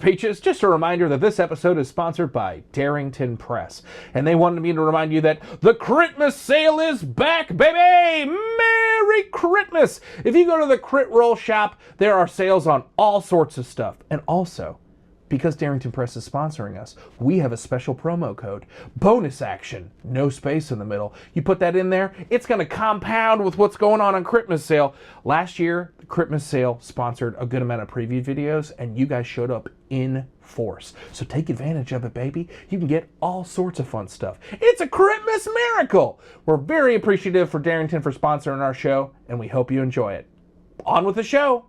Peaches, just a reminder that this episode is sponsored by Darrington Press. And they wanted me to remind you that the Christmas sale is back, baby! Merry Christmas! If you go to the Crit Roll shop, there are sales on all sorts of stuff. And also, because Darrington Press is sponsoring us, we have a special promo code. Bonus action. No space in the middle. You put that in there, it's going to compound with what's going on Christmas sale. Last year, the Christmas sale sponsored a good amount of preview videos, and you guys showed up in force. So take advantage of it, baby. You can get all sorts of fun stuff. It's a Christmas miracle. We're very appreciative for Darrington for sponsoring our show, and we hope you enjoy it. On with the show.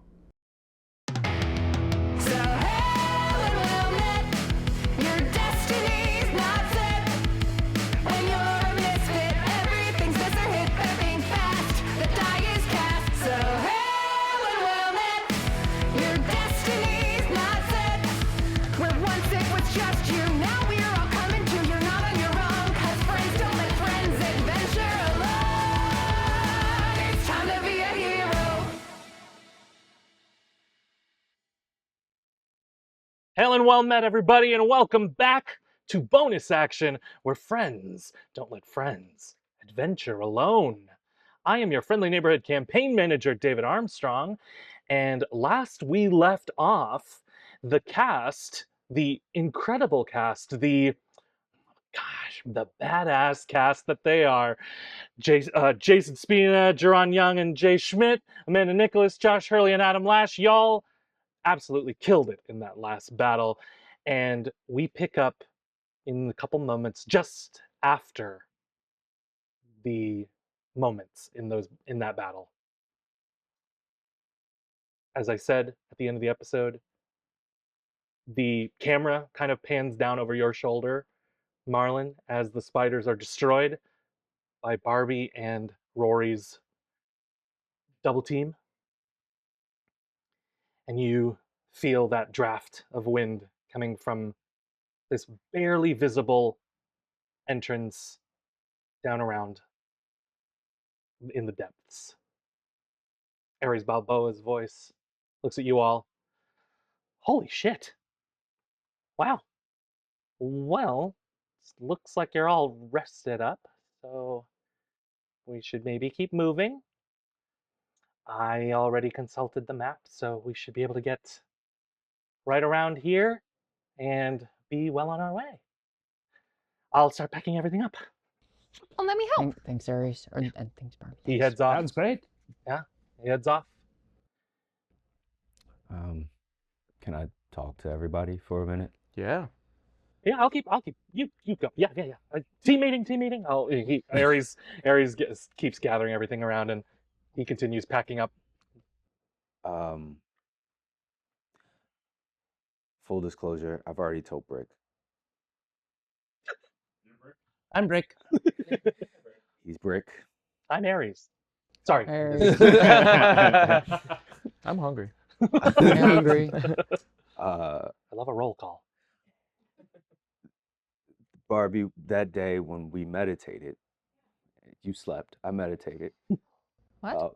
Hail and well met, everybody, and welcome back to Bonus Action, where friends don't let friends adventure alone. I am your friendly neighborhood campaign manager, David Armstrong, and last we left off, the cast, the incredible cast, the badass cast that they are, Jason Spina, Jerron Young, and Jay Schmidt, Amanda Nicholas, Josh Hurley, and Adam Lash, y'all absolutely killed it in that last battle, and we pick up in a couple moments just after the moments in that battle. As I said at the end of the episode, the camera kind of pans down over your shoulder, Marlon, as the spiders are destroyed by Barbie and Rory's double team. And you feel that draft of wind coming from this barely visible entrance down around in the depths. Ares Balboa's voice looks at you all. Holy shit. Wow. Well, looks like you're all rested up, so we should maybe keep moving. I already consulted the map, so we should be able to get right around here and be well on our way. I'll start packing everything up. Well, let me help. Thanks, Ares. And thanks, Barbie. He heads off. Sounds great. Yeah, he heads off. Can I talk to everybody for a minute? Yeah. Yeah, I'll keep. You go. Yeah. Team meeting. Oh, Ares keeps gathering everything around, and he continues packing up. Full disclosure, I've already told Brick. I'm Brick. He's Brick. I'm Ares. Sorry. Ares. I'm hungry. I'm hungry. I love a roll call. Barbie, that day when we meditated, you slept. I meditated. What?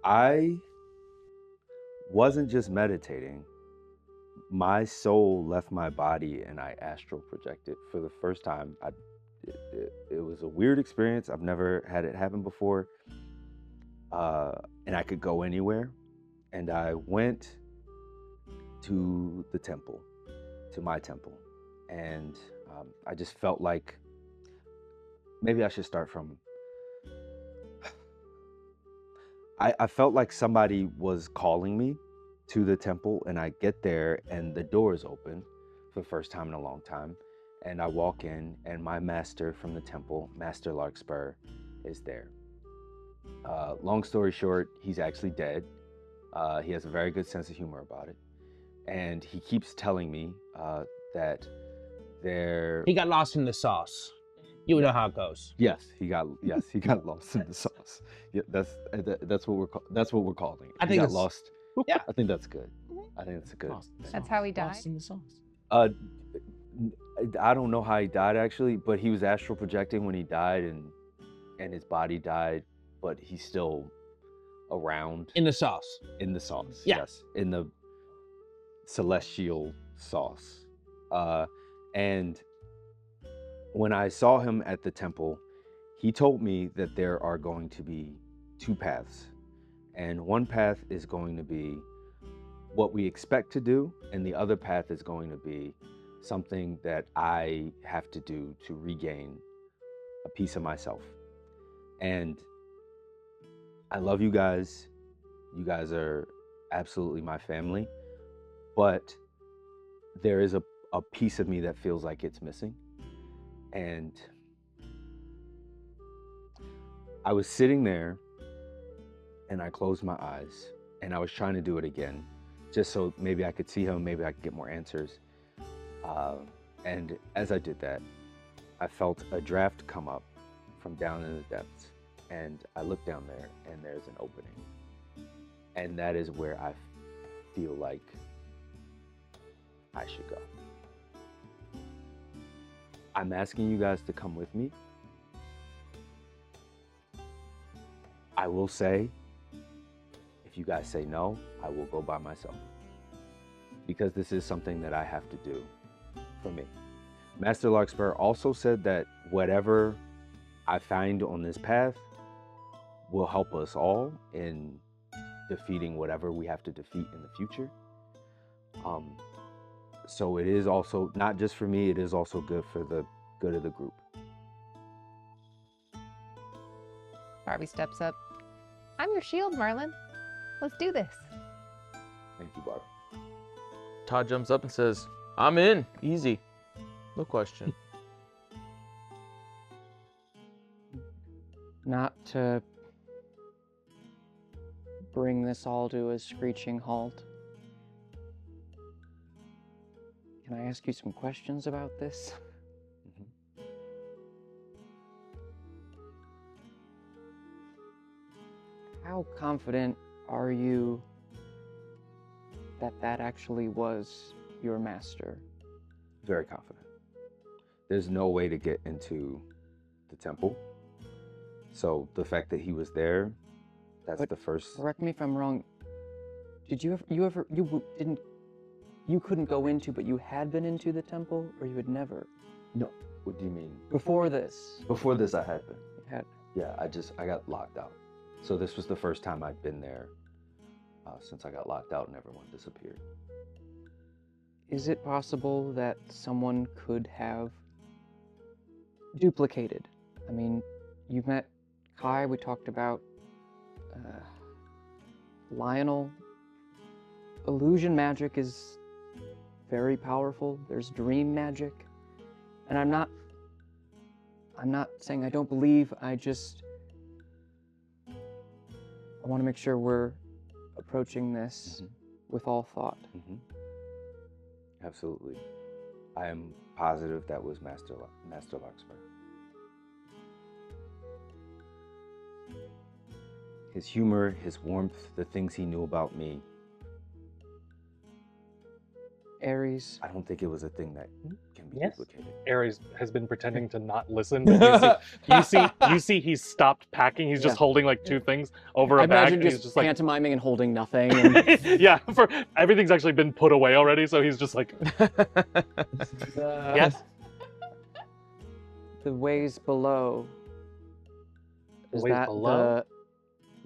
I wasn't just meditating. My soul left my body and I astral projected for the first time. It was a weird experience. I've never had it happen before. And I could go anywhere. And I went to the temple, to my temple. And I just felt like maybe I should start from... I felt like somebody was calling me to the temple, and I get there and the door is open for the first time in a long time. And I walk in and my master from the temple, Master Larkspur, is there. Long story short, he's actually dead. He has a very good sense of humor about it. And he keeps telling me that He got lost in the sauce. You know how it goes. Yes, he got lost in the sauce. Yeah, that's what we're calling it. I think he got it's- lost. Yeah. I think that's good. I think that's a good. That's how he died. Lost in the sauce. I don't know how he died actually, but he was astral projecting when he died, and his body died, but he's still around In the sauce. in the sauce. Yeah. Yes, in the celestial sauce. And when I saw him at the temple, he told me that there are going to be two paths. And one path is going to be what we expect to do, and the other path is going to be something that I have to do to regain a piece of myself. And I love you guys. You guys are absolutely my family. But there is a piece of me that feels like it's missing. And I was sitting there and I closed my eyes and I was trying to do it again, just so maybe I could see him, maybe I could get more answers. And as I did that, I felt a draft come up from down in the depths. And I looked down there and there's an opening. And that is where I feel like I should go. I'm asking you guys to come with me. I will say, if you guys say no, I will go by myself. Because this is something that I have to do for me. Master Larkspur also said that whatever I find on this path will help us all in defeating whatever we have to defeat in the future. So it is also, not just for me, it is also good for the good of the group. Barbie steps up. I'm your shield, Marlin. Let's do this. Thank you, Barbie. Todd jumps up and says, I'm in. Easy. No question. Not to bring this all to a screeching halt. Can I ask you some questions about this? How confident are you that that actually was your master? Very confident. There's no way to get into the temple. So the fact that he was there, that's But the first. Correct me if I'm wrong. Did you couldn't go into, but you had been into the temple, or you had never? No. What do you mean? Before this? Before this, I had been. You had. Yeah, I got locked out. So this was the first time I'd been there since I got locked out and everyone disappeared. Is it possible that someone could have duplicated? I mean, you've met Kai, we talked about Lionel. Illusion magic is very powerful. There's dream magic. And I'm not saying I don't believe, I want to make sure we're approaching this with all thought. Absolutely. I am positive that was Master Larkspur. His humor, his warmth, the things he knew about me. Ares. I don't think it was a thing that can be Yes. duplicated. Ares has been pretending to not listen. But you see he's stopped packing. He's just Yeah. holding like two things over I a bag. imagine And he's just just like, pantomiming and holding nothing. And yeah, for everything's actually been put away already. So he's just like, yes. The ways below. Is ways that below?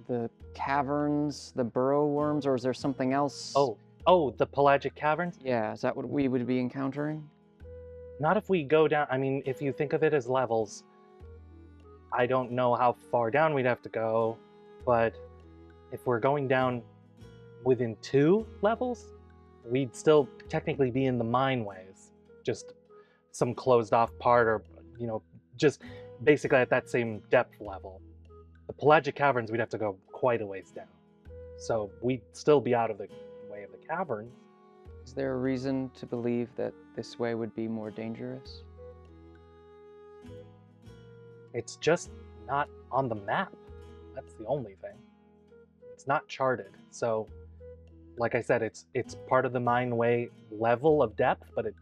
the caverns, the burrow worms, or is there something else? Oh, the pelagic caverns. Yeah, is that what we would be encountering? Not if we go down. I mean, if you think of it as levels, I don't know how far down we'd have to go, but if we're going down within 2 levels, we'd still technically be in the mine ways, just some closed off part, or just basically at that same depth level. The pelagic caverns, we'd have to go quite a ways down, so we'd still be out of the way of the caverns. Is there a reason to believe that this way would be more dangerous? It's just not on the map. That's the only thing. It's not charted. So, like I said, it's part of the mine way level of depth, but it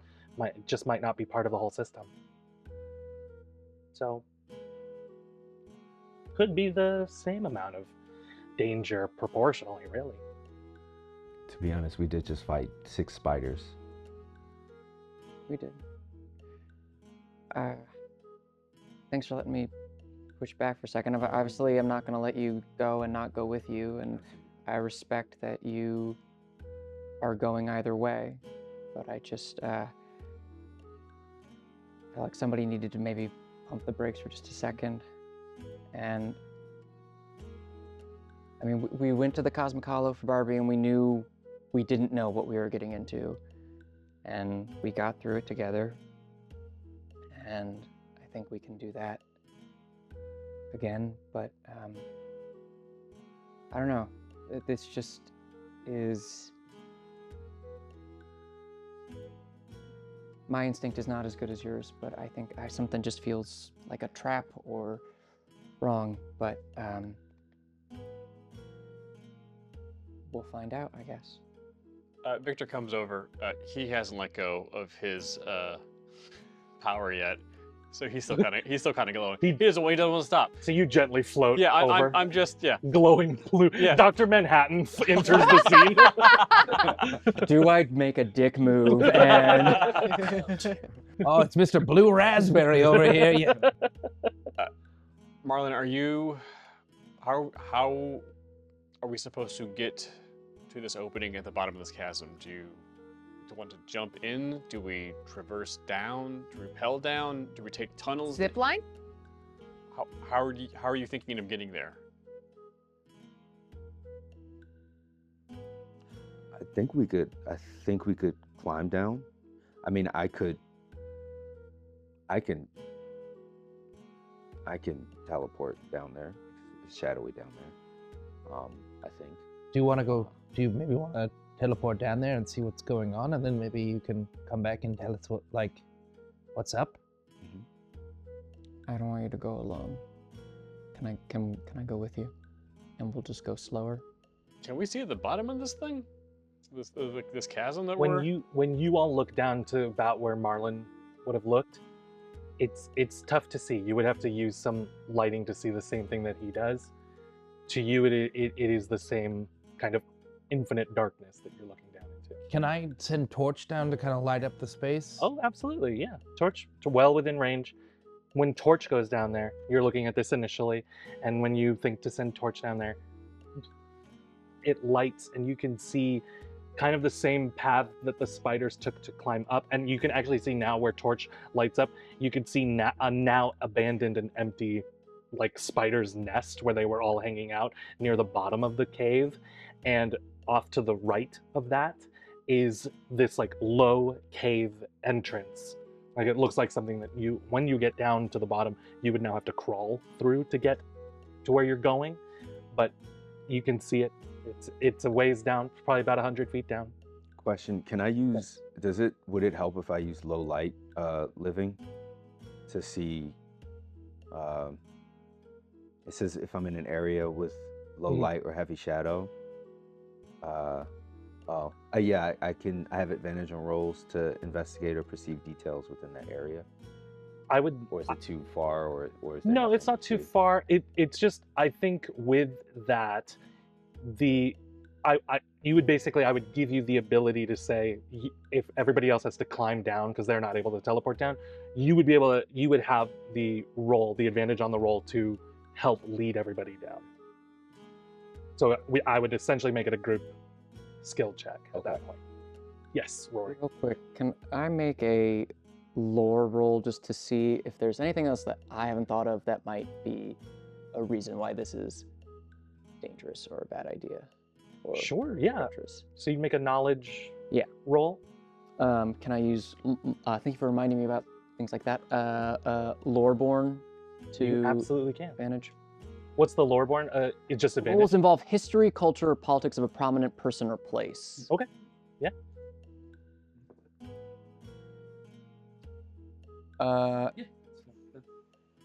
just might not be part of the whole system. So, could be the same amount of danger proportionally, really. To be honest, we did just fight 6 spiders. We did. Thanks for letting me push back for a second. Obviously, I'm not going to let you go and not go with you, and I respect that you are going either way, but I just felt like somebody needed to maybe pump the brakes for just a second. And I mean, we went to the Cosmic Hollow for Barbie, and we didn't know what we were getting into, and we got through it together, and I think we can do that again, but I don't know. This just is... My instinct is not as good as yours, but I think something just feels like a trap or wrong, but we'll find out, I guess. Victor comes over. He hasn't let go of his power yet, so he's still kind of glowing. He doesn't want to stop. So you gently float over. I'm just Glowing blue. Yeah. Dr. Manhattan enters the scene. Do I make a dick move and... Oh, it's Mr. Blue Raspberry over here. Yeah. Marlon, how are we supposed to get to this opening at the bottom of this chasm? Do you want to jump in? Do we traverse down? Do we rappel down? Do we take tunnels? Zip line? How are you thinking of getting there? I think we could climb down. I mean, I can teleport down there. It's shadowy down there. I think. Do you maybe want to teleport down there and see what's going on, and then maybe you can come back and tell us what's up? I don't want you to go alone. Can I go with you? And we'll just go slower. Can we see at the bottom of this thing? This chasm that when you all look down to about where Marlon would have looked, it's tough to see. You would have to use some lighting to see the same thing that he does. To you, it is the same kind of infinite darkness that you're looking down into. Can I send Torch down to kind of light up the space? Oh, absolutely, yeah. Torch, well within range. When Torch goes down there, you're looking at this initially, and when you think to send Torch down there, it lights, and you can see kind of the same path that the spiders took to climb up, and you can actually see now where Torch lights up, you can see a now abandoned and empty like spider's nest where they were all hanging out near the bottom of the cave, and off to the right of that is this like low cave entrance. Like it looks like something that when you get down to the bottom, you would now have to crawl through to get to where you're going, but you can see it. It's a ways down, probably about 100 feet down. Question: can I use? Would it help if I use low light living to see? It says if I'm in an area with low light or heavy shadow. Yeah, I have advantage on rolls to investigate or perceive details within that area. Or is it too far, or is there no? It's not too far. It's just I think with that, I would give you the ability to say if everybody else has to climb down because they're not able to teleport down, you would have the advantage on the roll to help lead everybody down. So I would essentially make it a group skill check at that point. Yes, Rory. Real quick, can I make a lore roll just to see if there's anything else that I haven't thought of that might be a reason why this is dangerous or a bad idea? Or sure, yeah. dangerous? So you make a knowledge roll? Can I use, thank you for reminding me about things like that, Loreborn to You absolutely can. advantage? What's the Loreborn? It's just advantage. Rules involve history, culture, or politics of a prominent person or place. Okay, yeah.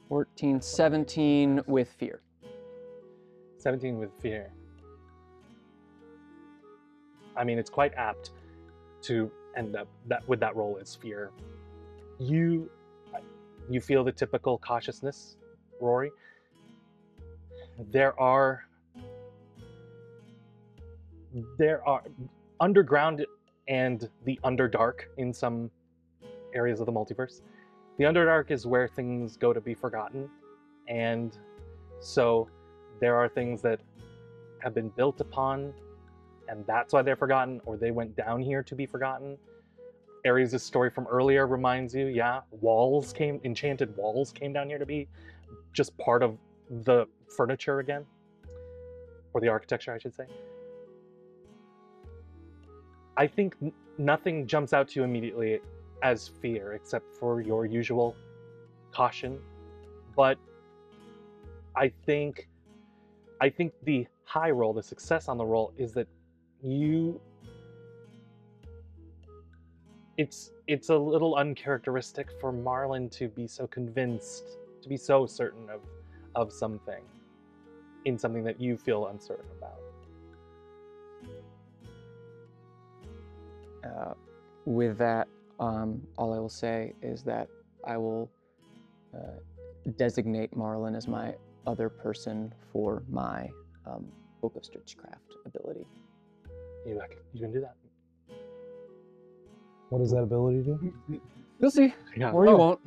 14, 17 with fear. 17 with fear. I mean, it's quite apt to end up with that roll as fear. You feel the typical cautiousness, Rory. There are there are underground and the Underdark in some areas of the multiverse. The Underdark is where things go to be forgotten, and so there are things that have been built upon, and that's why they're forgotten, or they went down here to be forgotten. Ares' story from earlier reminds you, yeah, enchanted walls came down here to be just part of the furniture again, or the architecture, I should say. I think nothing jumps out to you immediately as fear, except for your usual caution. But I think the high roll, the success on the roll, is that it's a little uncharacteristic for Marlin to be so convinced, to be so certain of something in something that you feel uncertain about. With that, all I will say is that I will designate Marlin as my other person for my Book of Stitchcraft ability. You can do that. What does that ability do? You'll see, Yeah. or you won't.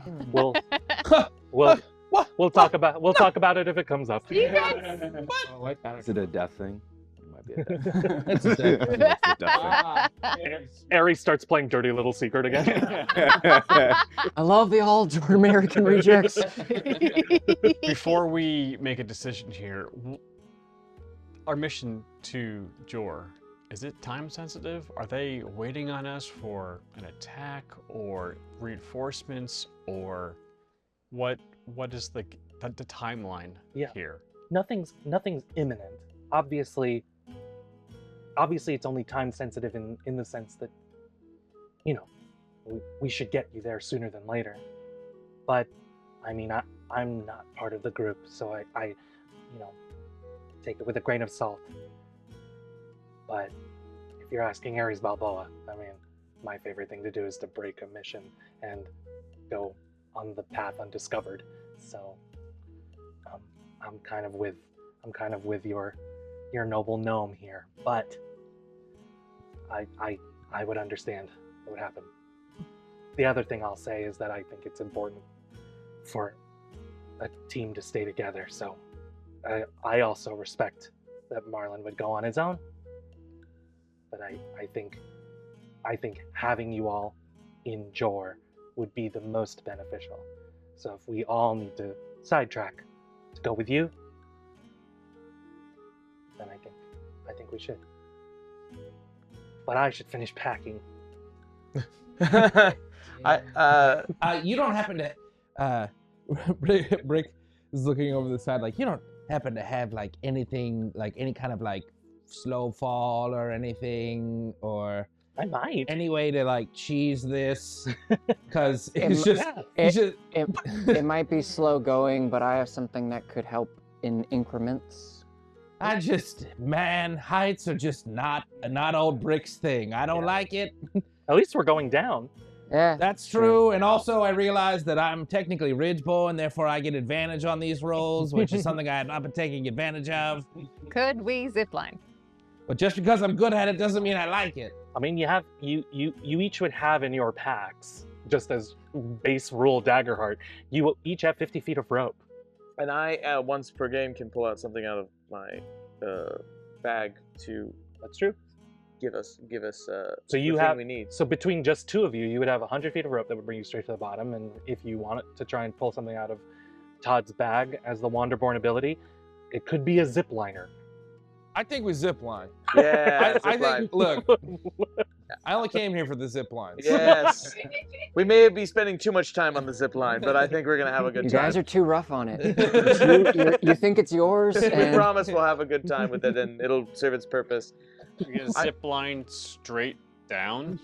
We'll talk about it if it comes up. You guys, I like that. Is it a death thing? It might be a death thing. It's a death. It's a death Ares starts playing Dirty Little Secret again. I love the all American rejects. Before we make a decision here, our mission to Jor, is it time sensitive? Are they waiting on us for an attack or reinforcements, or what is the timeline here? Nothing's imminent. Obviously it's only time sensitive in the sense that, you know, we should get you there sooner than later. But I mean, I'm not part of the group, so I you know, take it with a grain of salt. But if you're asking Ares Balboa, I mean, my favorite thing to do is to break a mission and go on the path undiscovered. So I'm kind of with your noble gnome here, but I would understand what would happen. The other thing I'll say is that I think it's important for a team to stay together. So I also respect that Marlin would go on his own, but I think having you all in Jor would be the most beneficial. So if we all need to sidetrack to go with you, then I think we should. But I should finish packing. You don't happen to Brick is looking over the side like you don't happen to have like anything, like any kind of like slow fall or anything, or I might. any way to like cheese this, because it's It might be slow going, but I have something that could help in increments. heights are just not old Brick's thing. I don't like it. At least we're going down. Yeah, That's true, and also I realize that I'm technically Ridgebow, and therefore I get advantage on these rolls, which is something I have not been taking advantage of. could we zipline? But just because I'm good at it doesn't mean I like it. I mean, you each would have in your packs, just as base rule Daggerheart, you each have 50 feet of rope. And I, once per game, can pull out something out of my bag to That's true. give us So you the have thing we need. So between just two of you, you would have 100 feet of rope that would bring you straight to the bottom. And if you wanted to try and pull something out of Todd's bag as the Wanderborn ability, it could be a zip liner. I think we zip line. Yeah, I zipline. think, look, I only came here for the zip lines. Yes. We may be spending too much time on the zip line, but I think we're gonna have a good you time. guys are too rough on it. you think it's yours, We and promise we'll have a good time with it, and it'll serve its purpose. You're gonna zip line straight down.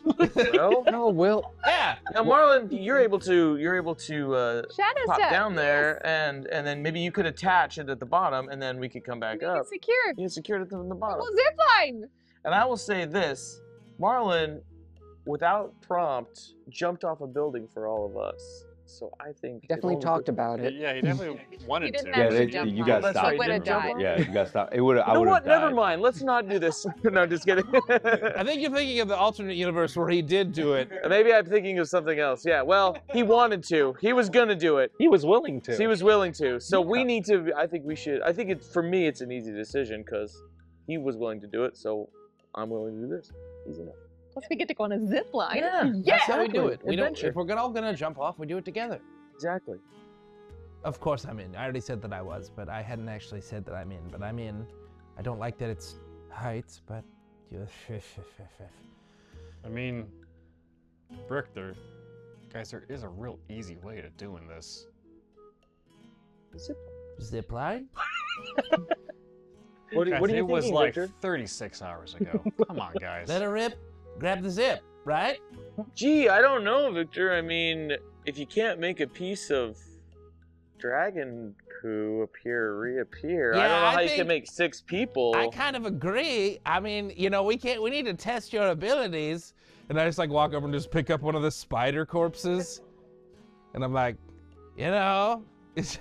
Well, no, Will. Yeah. now Marlon, you're able to Shadow pop step. down there, and then maybe you could attach it at the bottom, and then we could come back Make up. it secure. You secured it from the bottom. We'll zipline. And I will say this, Marlon, without prompt, jumped off a building for all of us. So I think Definitely talked about it. Yeah, he definitely wanted didn't to. Yeah, actually they, jump you off. gotta That's stop. right, He would've jump died. off. Yeah, you gotta stop. It would. I You know would what? have Never died. mind. Let's not do this. No, just kidding. I think you're thinking of the alternate universe where he did do it. Maybe I'm thinking of something else. Yeah. Well, he wanted to. He was gonna do it. He was willing to. He was willing to. So we need to. I think we should. I think for me, it's an easy decision because he was willing to do it. So I'm willing to do this. Easy enough. Plus, we get to go on a zip line. Yeah, That's how we do it. exactly. We don't. Adventure. If we're all gonna jump off, we do it together. Exactly. Of course I'm in. I already said that I was, but I hadn't actually said that I'm in. But I'm in. I don't like that it's heights, but I mean, Richter, guys, there is a real easy way to doing this. zip line. What Guys, are you it was thinking, like Victor? 36 hours ago. Come on, guys. Let her rip. Grab the zip. Right? Gee, I don't know, Victor. I mean, if you can't make a piece of dragon poo reappear, I Yeah, don't know I how you think- can make 6 people. I kind of agree. I mean, we need to test your abilities. And I just like walk over and just pick up one of the spider corpses. And I'm like, it's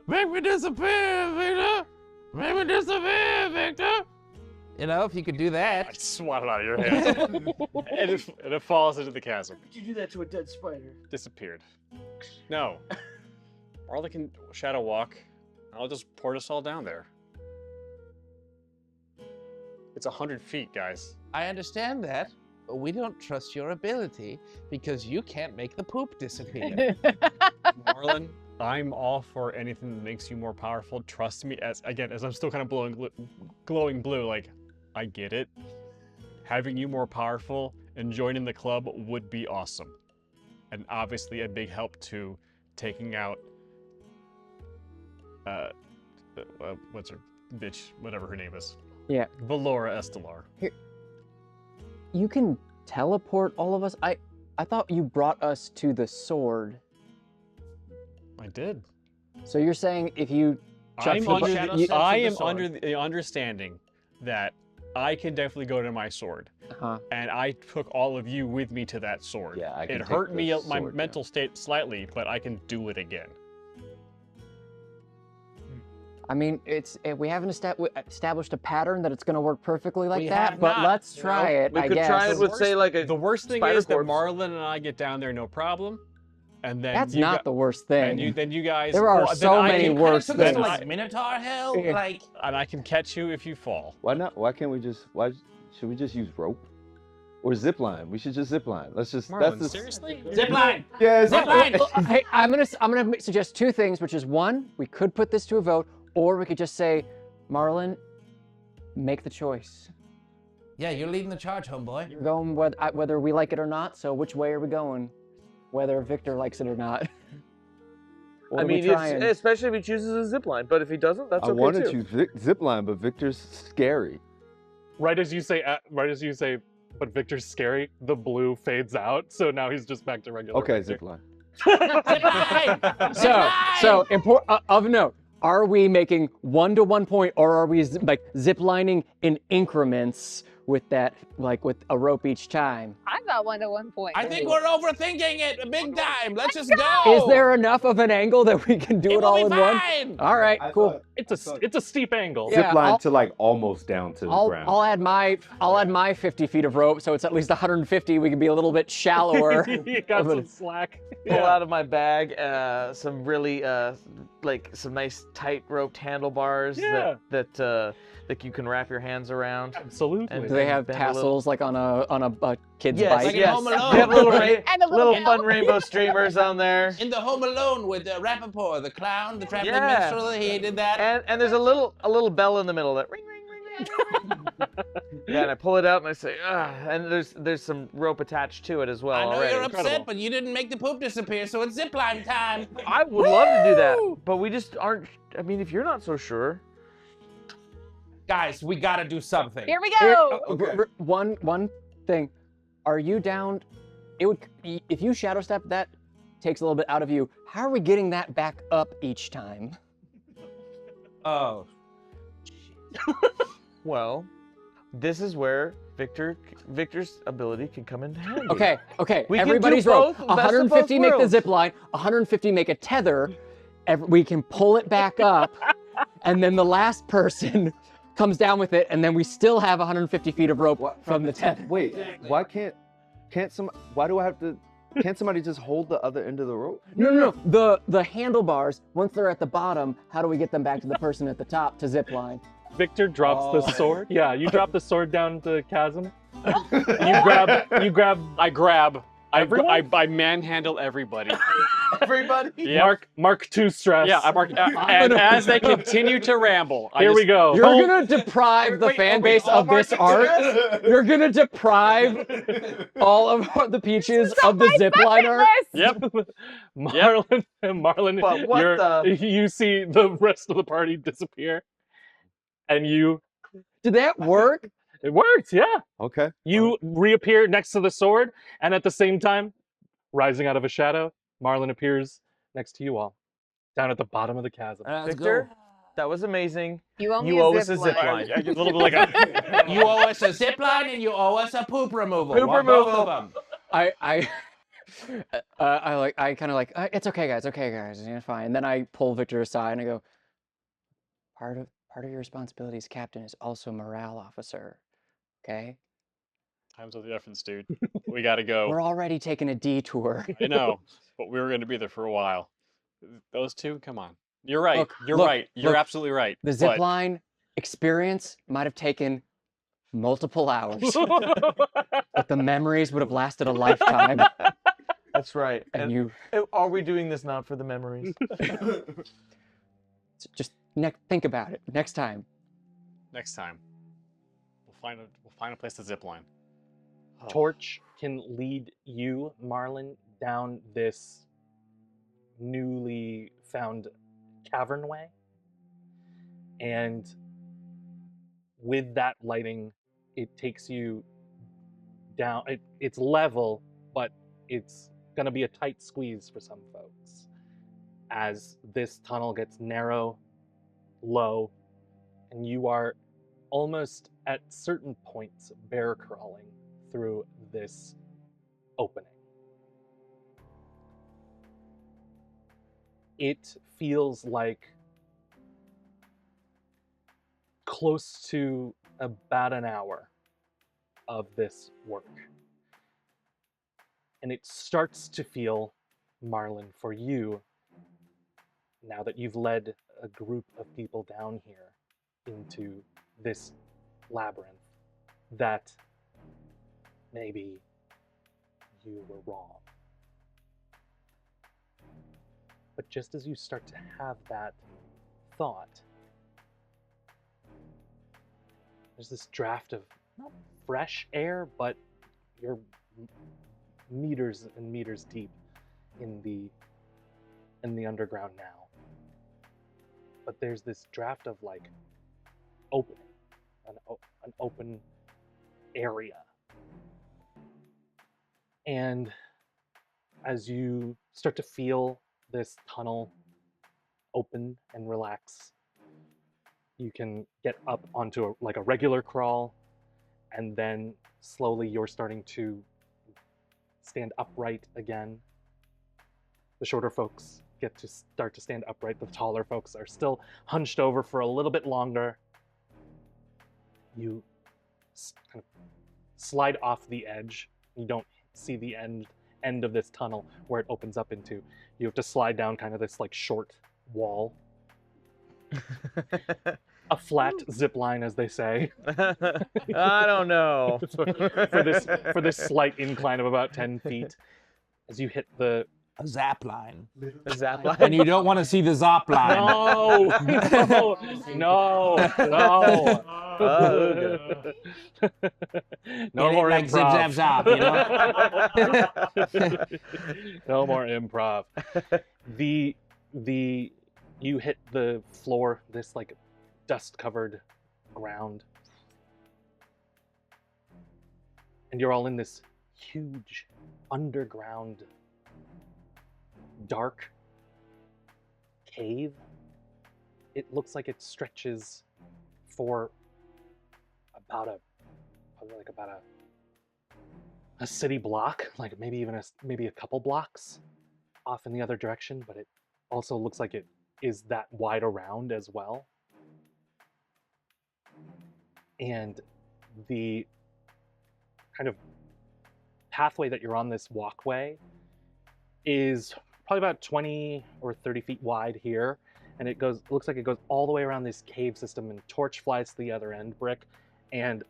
make me disappear, Victor. Make me disappear, Victor. If you could do I that. swat it out of your hand. and it falls into the chasm. Did you do that to a dead spider? Disappeared. No. Marla can shadow walk. I'll just port us all down there. It's 100 feet, guys. I understand that, but we don't trust your ability because you can't make the poop disappear. Marlon, I'm all for anything that makes you more powerful. Trust me, as I'm still kind of glowing blue, like, I get it. Having you more powerful and joining the club would be awesome. And obviously a big help to taking out, what's her bitch, whatever her name is. Yeah. Valora Estelar. You can teleport all of us. I thought you brought us to the sword. I did. So you're saying if you chuck I'm the under bu- the, you- I the am sword. under the understanding that I can definitely go to my sword. Uh-huh. And I took all of you with me to that sword. Yeah, I can It take hurt the me, my sword mental state slightly, but I can do it again. I mean, we haven't established a pattern that it's going to work perfectly like We that, have but not. let's try it. we I could guess. try it with, say, like a The worst thing spider is that corpse. Marlon and I get down there no problem, and then That's you not the worst thing. then you guys. There are then so I many can- worse Took us to things. like Minotaur hell. Yeah. Like, And I can catch you if you fall. Why not? Why can't we just? Why should we just use rope or zip line? We should just zip line. Let's just. Marlon, that's the seriously? zip line. Yeah, Zip line. Hey, I'm gonna suggest 2 things, which is 1, we could put this to a vote, or we could just say, Marlon, make the choice. Yeah, you're leading the charge, homeboy. You're going whether we like it or not. So which way are we going? Whether Victor likes it or not. What I are we mean, trying? especially if he chooses a zip line. But if he doesn't, that's I okay wanted too. to zip line, but Victor's scary. Right as you say, but Victor's scary, the blue fades out, so now he's just back to regular. Okay, Victor. zip line. Zip line. So of note, are we making 1 to 1 point, or are we zip lining in increments with that, like with a rope each time? I thought 1 to 1 point. I think we're overthinking it big time. Let's just go. Is there enough of an angle that we can do it will all be in one? fine. All right, cool. It's a steep angle. Yeah, Zip line I'll- to like almost down to the ground. I'll add my 50 feet of rope, so it's at least 150. We can be a little bit shallower. You got some slack. Pull out of my bag some really some nice tight roped handlebars Yeah. that you can wrap your hands around. Absolutely. And Do they have bend a little. tassels like on a kid's Yes, bike? Like in yes. Home Alone. They have little, And a little little fun bell. rainbow streamers on there. In the Home Alone with Rappaport, the clown, the traveling Yeah. minstrel, he did that. And there's a little bell in the middle that ring ring ring ring. Yeah, and I pull it out and I say, and there's some rope attached to it as well I know already. you're upset, but you didn't make the poop disappear, so it's zip line time. I would love to do that, but we just aren't. I mean, if you're not so sure. Guys, we gotta do something. Here we Here- go. One thing. Are you down? If you shadow step, that takes a little bit out of you. How are we getting that back up each time? Oh. Well, this is where Victor's ability can come in handy. Okay. We can do Everybody's rope. both, best of both 150 make the worlds. zip line. 150 make a tether. We can pull it back up, and then the last person comes down with it, and then we still have 150 feet of rope from the tether. Wait, why can't somebody just hold the other end of the rope? No. The handlebars, once they're at the bottom, how do we get them back to the person at the top to zip line? Victor drops the sword. Yeah, you drop the sword down the chasm. You grab. Everyone? I manhandle everybody. Everybody. Yeah. Mark 2 stress. Yeah, I mark. And as they continue to ramble, Here we go. You're gonna deprive the fan base of this art. You're gonna deprive all of the peaches of the zip line art. Yep. Marlon, But what you see the rest of the party disappear, and Did that work? it works. Yeah, Okay. you reappear next to the sword, and at the same time, rising out of a shadow, Marlon appears next to you all, down at the bottom of the chasm. Victor, that was amazing. You owe me You owe a us a zip zip line. line. A little bit like a. You owe us a zip line and you owe us a poop removal. Poop Want both removal. of them. I kind of like, it's okay, guys, yeah, fine. And then I pull Victor aside and I go, part of your responsibility as captain is also morale officer, okay? Times of the difference, dude. We gotta go. We're already taking a detour. I know, but we were going to be there for a while. Those two, come on. You're right. Look, You're look, right. You're look. absolutely right. The zip but- line experience might have taken multiple hours, but the memories would have lasted a lifetime. That's right. And you Are we doing this not for the memories? just think about it. Next time. Next time, we'll find a place to zip line. Torch can lead you, Marlon, down this newly found cavernway. And with that lighting, it takes you down. It's level, but it's going to be a tight squeeze for some folks. As this tunnel gets narrow, low, and you are almost at certain points bear crawling through this opening. It feels like close to about an hour of this work. And it starts to feel, Marlon, for you, now that you've led a group of people down here into this labyrinth, that maybe you were wrong. But just as you start to have that thought, there's this draft of not fresh air, but you're meters and meters deep in the underground now. But there's this draft of like opening, an open area. And as you start to feel this tunnel open and relax, you can get up onto a regular crawl, and then slowly you're starting to stand upright again. The shorter folks get to start to stand upright. The taller folks are still hunched over for a little bit longer. You kind of slide off the edge. You don't see the end of this tunnel where it opens up into. You have to slide down kind of this like short wall. A flat zip line, as they say. I don't know. for this slight incline of about 10 feet. As you hit the A zap line. A zap line. And you don't want to see the zop line. No. No It more ain't like zip, improv. zap, zop, you know? No more improv. You hit the floor, this like dust-covered ground, and you're all in this huge underground dark cave. It looks like it stretches for about a probably like about a city block, like maybe even maybe a couple blocks off in the other direction, but it also looks like it is that wide around as well. And the kind of pathway that you're on, this walkway, is probably about 20 or 30 feet wide here, and it looks like it goes all the way around this cave system, and Torch flies to the other end, Brick, and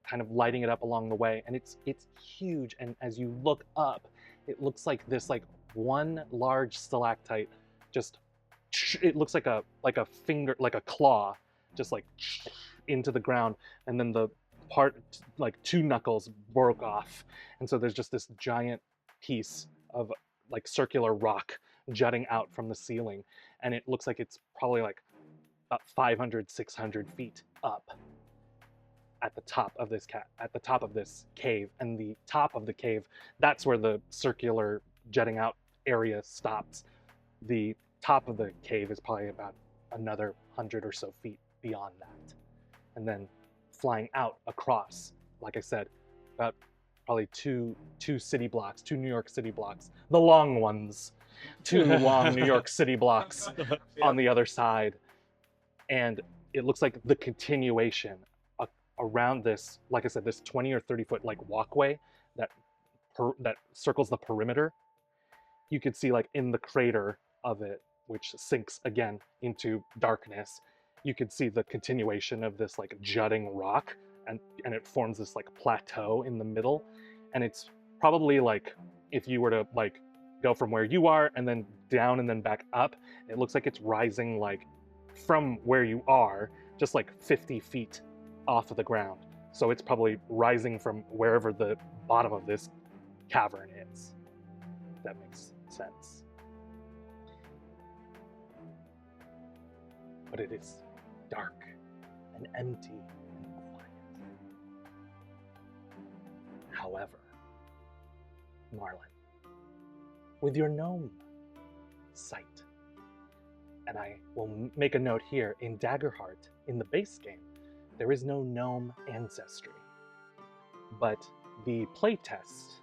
kind of lighting it up along the way, and it's huge. And as you look up, it looks like this one large stalactite, just it looks like a finger, like a claw, just like into the ground, and then the part, like 2 knuckles broke off, and so there's just this giant piece of like circular rock jutting out from the ceiling, and it looks like it's probably like about 500, 600 feet up at the top of this cave. And the top of the cave, that's where the circular jutting out area stops. The top of the cave is probably about another 100 or so feet beyond that, and then flying out across, like I said, about probably two city blocks, 2 New York City blocks, the long ones, 2 long New York City blocks on the other side. And it looks like the continuation around this, like I said, this 20 or 30 foot like walkway that circles the perimeter. You could see like in the crater of it, which sinks again into darkness, you could see the continuation of this like jutting rock, and it forms this like plateau in the middle. And it's probably like, if you were to like go from where you are and then down and then back up, it looks like it's rising like from where you are, just like 50 feet off of the ground. So it's probably rising from wherever the bottom of this cavern is. If that makes sense. But it is dark and empty and quiet. However, Marlin, with your gnome sight, and I will make a note here, in Daggerheart, in the base game, there is no gnome ancestry, but the playtest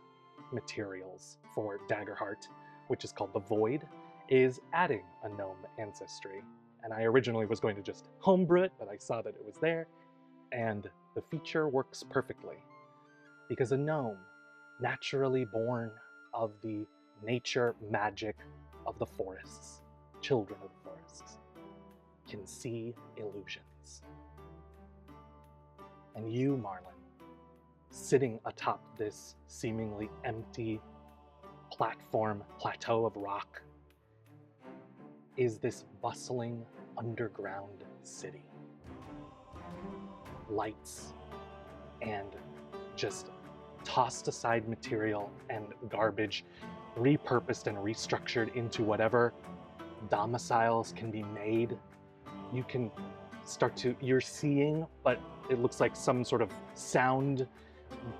materials for Daggerheart, which is called the Void, is adding a gnome ancestry. And I originally was going to just homebrew it, but I saw that it was there, and the feature works perfectly. Because a gnome, naturally born of the nature magic of the forests, children of the forests, can see illusions. And you, Marlin, sitting atop this seemingly empty plateau of rock, is this bustling underground city. Lights and just tossed aside material and garbage, repurposed and restructured into whatever domiciles can be made. You can you're seeing, but it looks like some sort of sound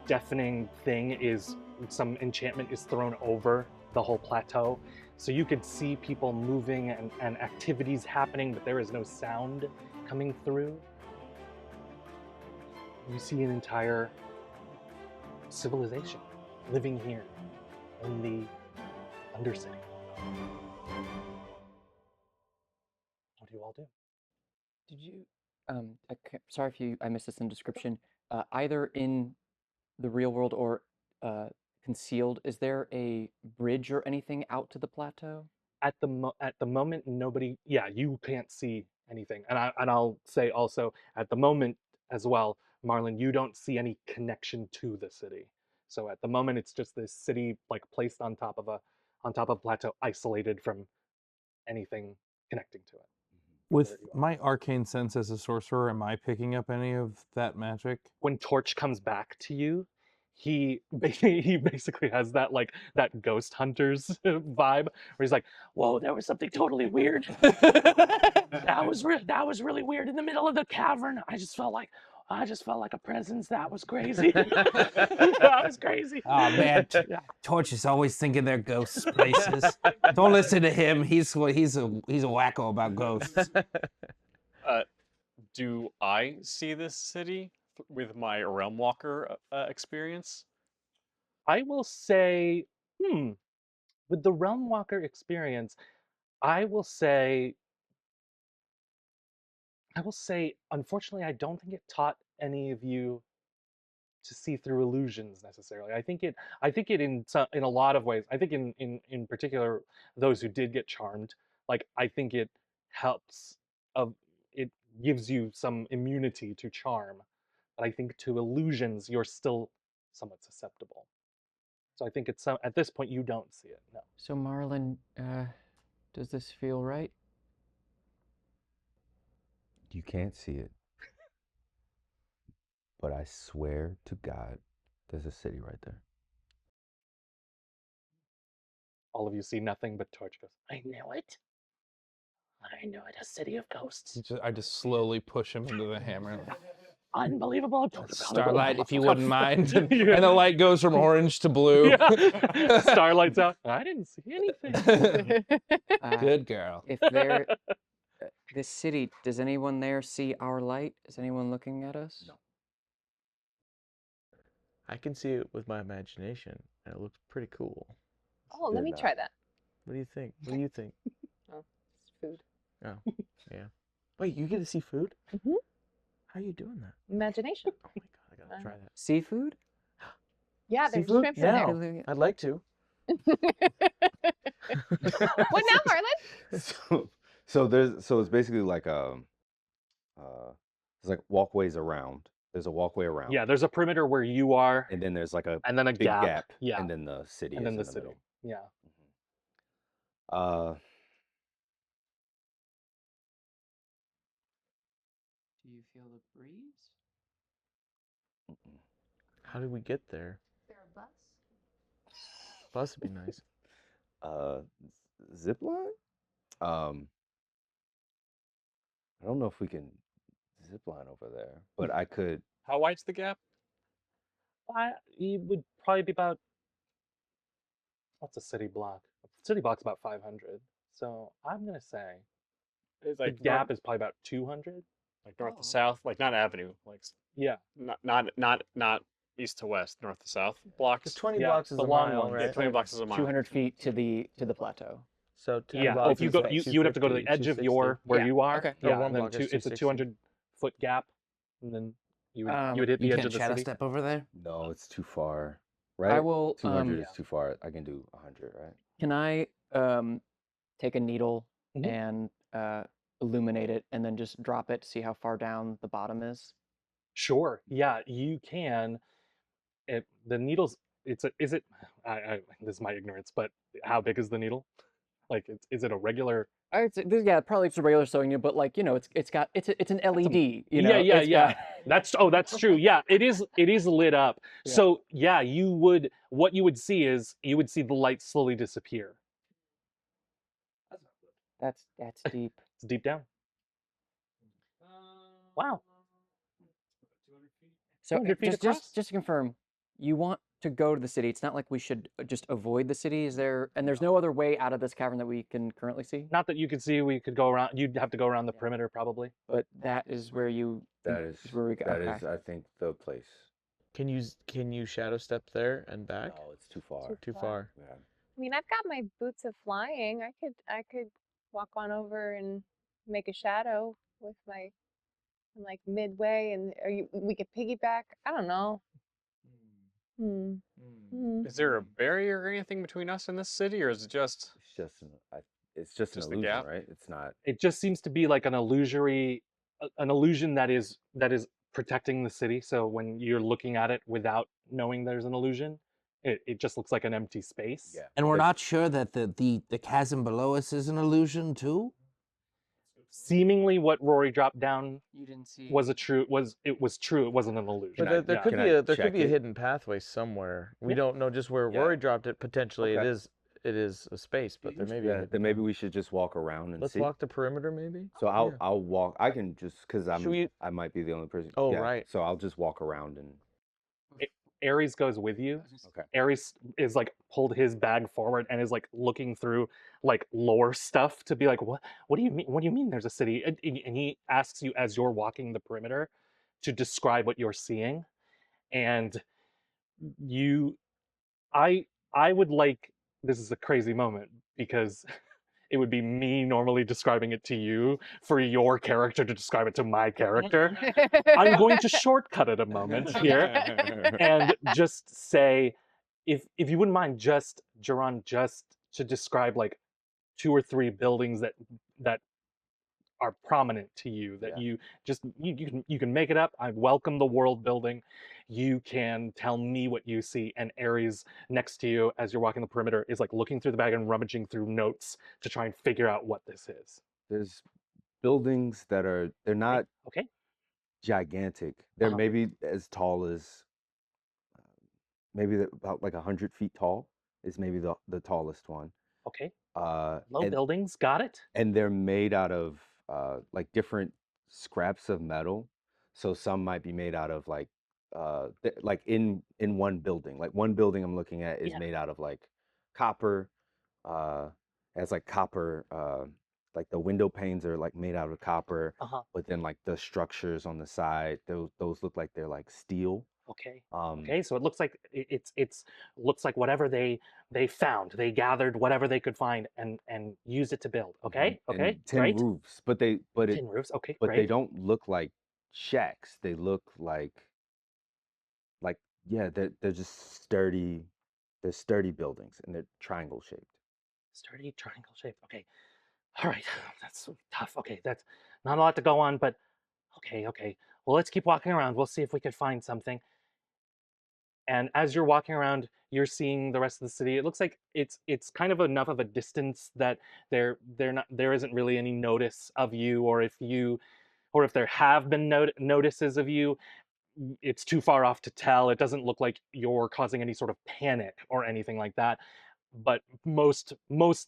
deafening thing some enchantment is thrown over the whole plateau. So you could see people moving and activities happening, but there is no sound coming through. You see an entire civilization living here in the Undercity. What do you all do? Did you, sorry if I missed this in description, either in the real world or concealed, is there a bridge or anything out to the plateau? At the moment, nobody. Yeah, you can't see anything, and I'll say also at the moment as well, Marlin, you don't see any connection to the city. So at the moment, it's just this city like placed on top of a plateau, isolated from anything connecting to it. With my arcane sense as a sorcerer, am I picking up any of that magic? When Torch comes back to you, he basically has that that ghost hunters vibe where he's like, "Whoa, there was something totally weird. that was really weird in the middle of the cavern. I just felt like a presence. That was crazy. That was crazy." Oh man, Torch is always thinking they're ghosts places. Don't listen to him. He's a wacko about ghosts. Do I see this city with my Realm Walker experience? I will say, with the Realm Walker experience, I will say, unfortunately, I don't think it taught any of you to see through illusions necessarily. I think it in a lot of ways. I think in particular those who did get charmed, like I think it helps of it gives you some immunity to charm. But I think to illusions you're still somewhat susceptible. So I think it's at this point you don't see it. No. So Marlin, does this feel right? You can't see it. But I swear to God, there's a city right there. All of you see nothing but Torch goes, I know it. I know it, a city of ghosts. I just slowly push him into the hammer. Unbelievable. Starlight, if you wouldn't mind. And the light goes from orange to blue. Yeah. Starlight's out. I didn't see anything. Good girl. If there, this city, does anyone there see our light? Is anyone looking at us? No. I can see it with my imagination, and it looks pretty cool. Oh, let me try that. What do you think? What do you think? Oh, it's food. Oh, yeah. Wait, you get to see food? Mm-hmm. How are you doing that? Imagination. Oh my God, I gotta try that. Seafood? Yeah, there's Seafood? shrimp in Yeah. there. I'd like to. What now, Marlin? So it's basically like there's like walkways around. There's a walkway around. Yeah, there's a perimeter where you are, And then there's like a and then a big gap. Yeah, And then the city and is then the in the city. middle. Yeah. Do you feel the breeze? How did we get there? Is there a bus? Bus would be nice. Zip line? I don't know if we can zip line over there, but I could. How wide's the gap? It would probably be about, what's a city block? A city block's about 500. So I'm gonna say It's the like gap is probably about 200. like north to south, like not avenue, like Yeah. not east to west, north to south blocks. Because 20 Yeah, blocks is the a long mile, one, right? Yeah, 20 blocks is a mile. 200 feet to the plateau. So 10 Yeah. blocks If you is go, like you would have to go to the 250, edge of 260. your where Yeah, you are. okay. No, Yeah. one And then block is it's a 260. 200-foot gap, and then you would hit the You edge can't of the shadow city. step over there? No, it's too far. Right? I will. 200 is too far. I can do 100, right? Can I take a needle Mhm. and illuminate it, and then just drop it to see how far down the bottom is? Sure. Yeah, you can. The needles. Is it? This is my ignorance, but how big is the needle? Like, is it a regular? Yeah, probably it's a regular sewing needle, but like it's an LED. Yeah. That's true. Yeah, it is lit up. Yeah. So yeah, what you would see is the light slowly disappear. That's deep. It's deep down. Wow. So 200 feet just across? just to confirm, you want to go to the city. It's not like we should just avoid the city. There's no other way out of this cavern that we can currently see? Not that you could see. We could go around. You'd have to go around the perimeter probably. But that is where you That is where we go. that Okay. is, I think, the place. Can you shadow step there and back? No, it's too far. Too far. Yeah. I mean, I've got my boots of flying. I could walk on over and make a shadow with my like midway, and we could piggyback. I don't know. Is there a barrier or anything between us and this city, or is it just? It's just an Just the illusion, gap? right? It's not. It just seems to be like an illusion that is protecting the city. So when you're looking at it without knowing there's an illusion, it just looks like an empty space. Yeah. And we're because- not sure that the chasm below us is an illusion too? Seemingly, what Rory dropped down You didn't see. was true. It wasn't an illusion. But there Yeah. could Can be I a check it? hidden pathway somewhere. We Yeah. don't know just where Yeah. Rory dropped it. Potentially, Okay. it is a space, but there may be. a Yeah, hidden then maybe path. we should just walk around and Let's see. walk the perimeter, maybe. So Yeah. I'll walk. I can just because Should we- I might be the only person. Oh, yeah, right. So I'll just walk around and. Ares goes with you. Okay. Ares is like pulled his bag forward and is like looking through like lore stuff to be like, what do you mean? What do you mean there's a city? And he asks you as you're walking the perimeter to describe what you're seeing, and I would like, this is a crazy moment because it would be me normally describing it to you for your character to describe it to my character. I'm going to shortcut it a moment here and just say, if you wouldn't mind, just Jaron, just to describe like 2 or 3 buildings that are prominent to you, that you can make it up. I welcome the world building. You can tell me what you see, and Ares next to you as you're walking the perimeter is like looking through the bag and rummaging through notes to try and figure out what this is. There's buildings that they're not Okay. gigantic. They're maybe as tall as about like 100 feet tall is maybe the tallest one. Okay. Low buildings, got it. And they're made out of like different scraps of metal. So some might be made out of like in one building. Like one building I'm looking at is made out of like copper. Has like copper. Like the window panes are like made out of copper. But then like the structures on the side, those look like they're like steel. Okay. Okay, so it looks like it's looks like whatever they found, they gathered whatever they could find and used it to build. Okay. Okay. And tin Great. roofs, but tin roofs. Okay. but Great. they don't look like shacks. They look like they're just sturdy. They're sturdy buildings and they're triangle shaped. Sturdy triangle shape. Okay. All right. That's tough. Okay, that's not a lot to go on, but okay. Well, let's keep walking around. We'll see if we can find something. And as you're walking around, you're seeing the rest of the city. It looks like it's kind of enough of a distance that there isn't really any notice of you, or if there have been notices of you, it's too far off to tell. It doesn't look like you're causing any sort of panic or anything like that. But most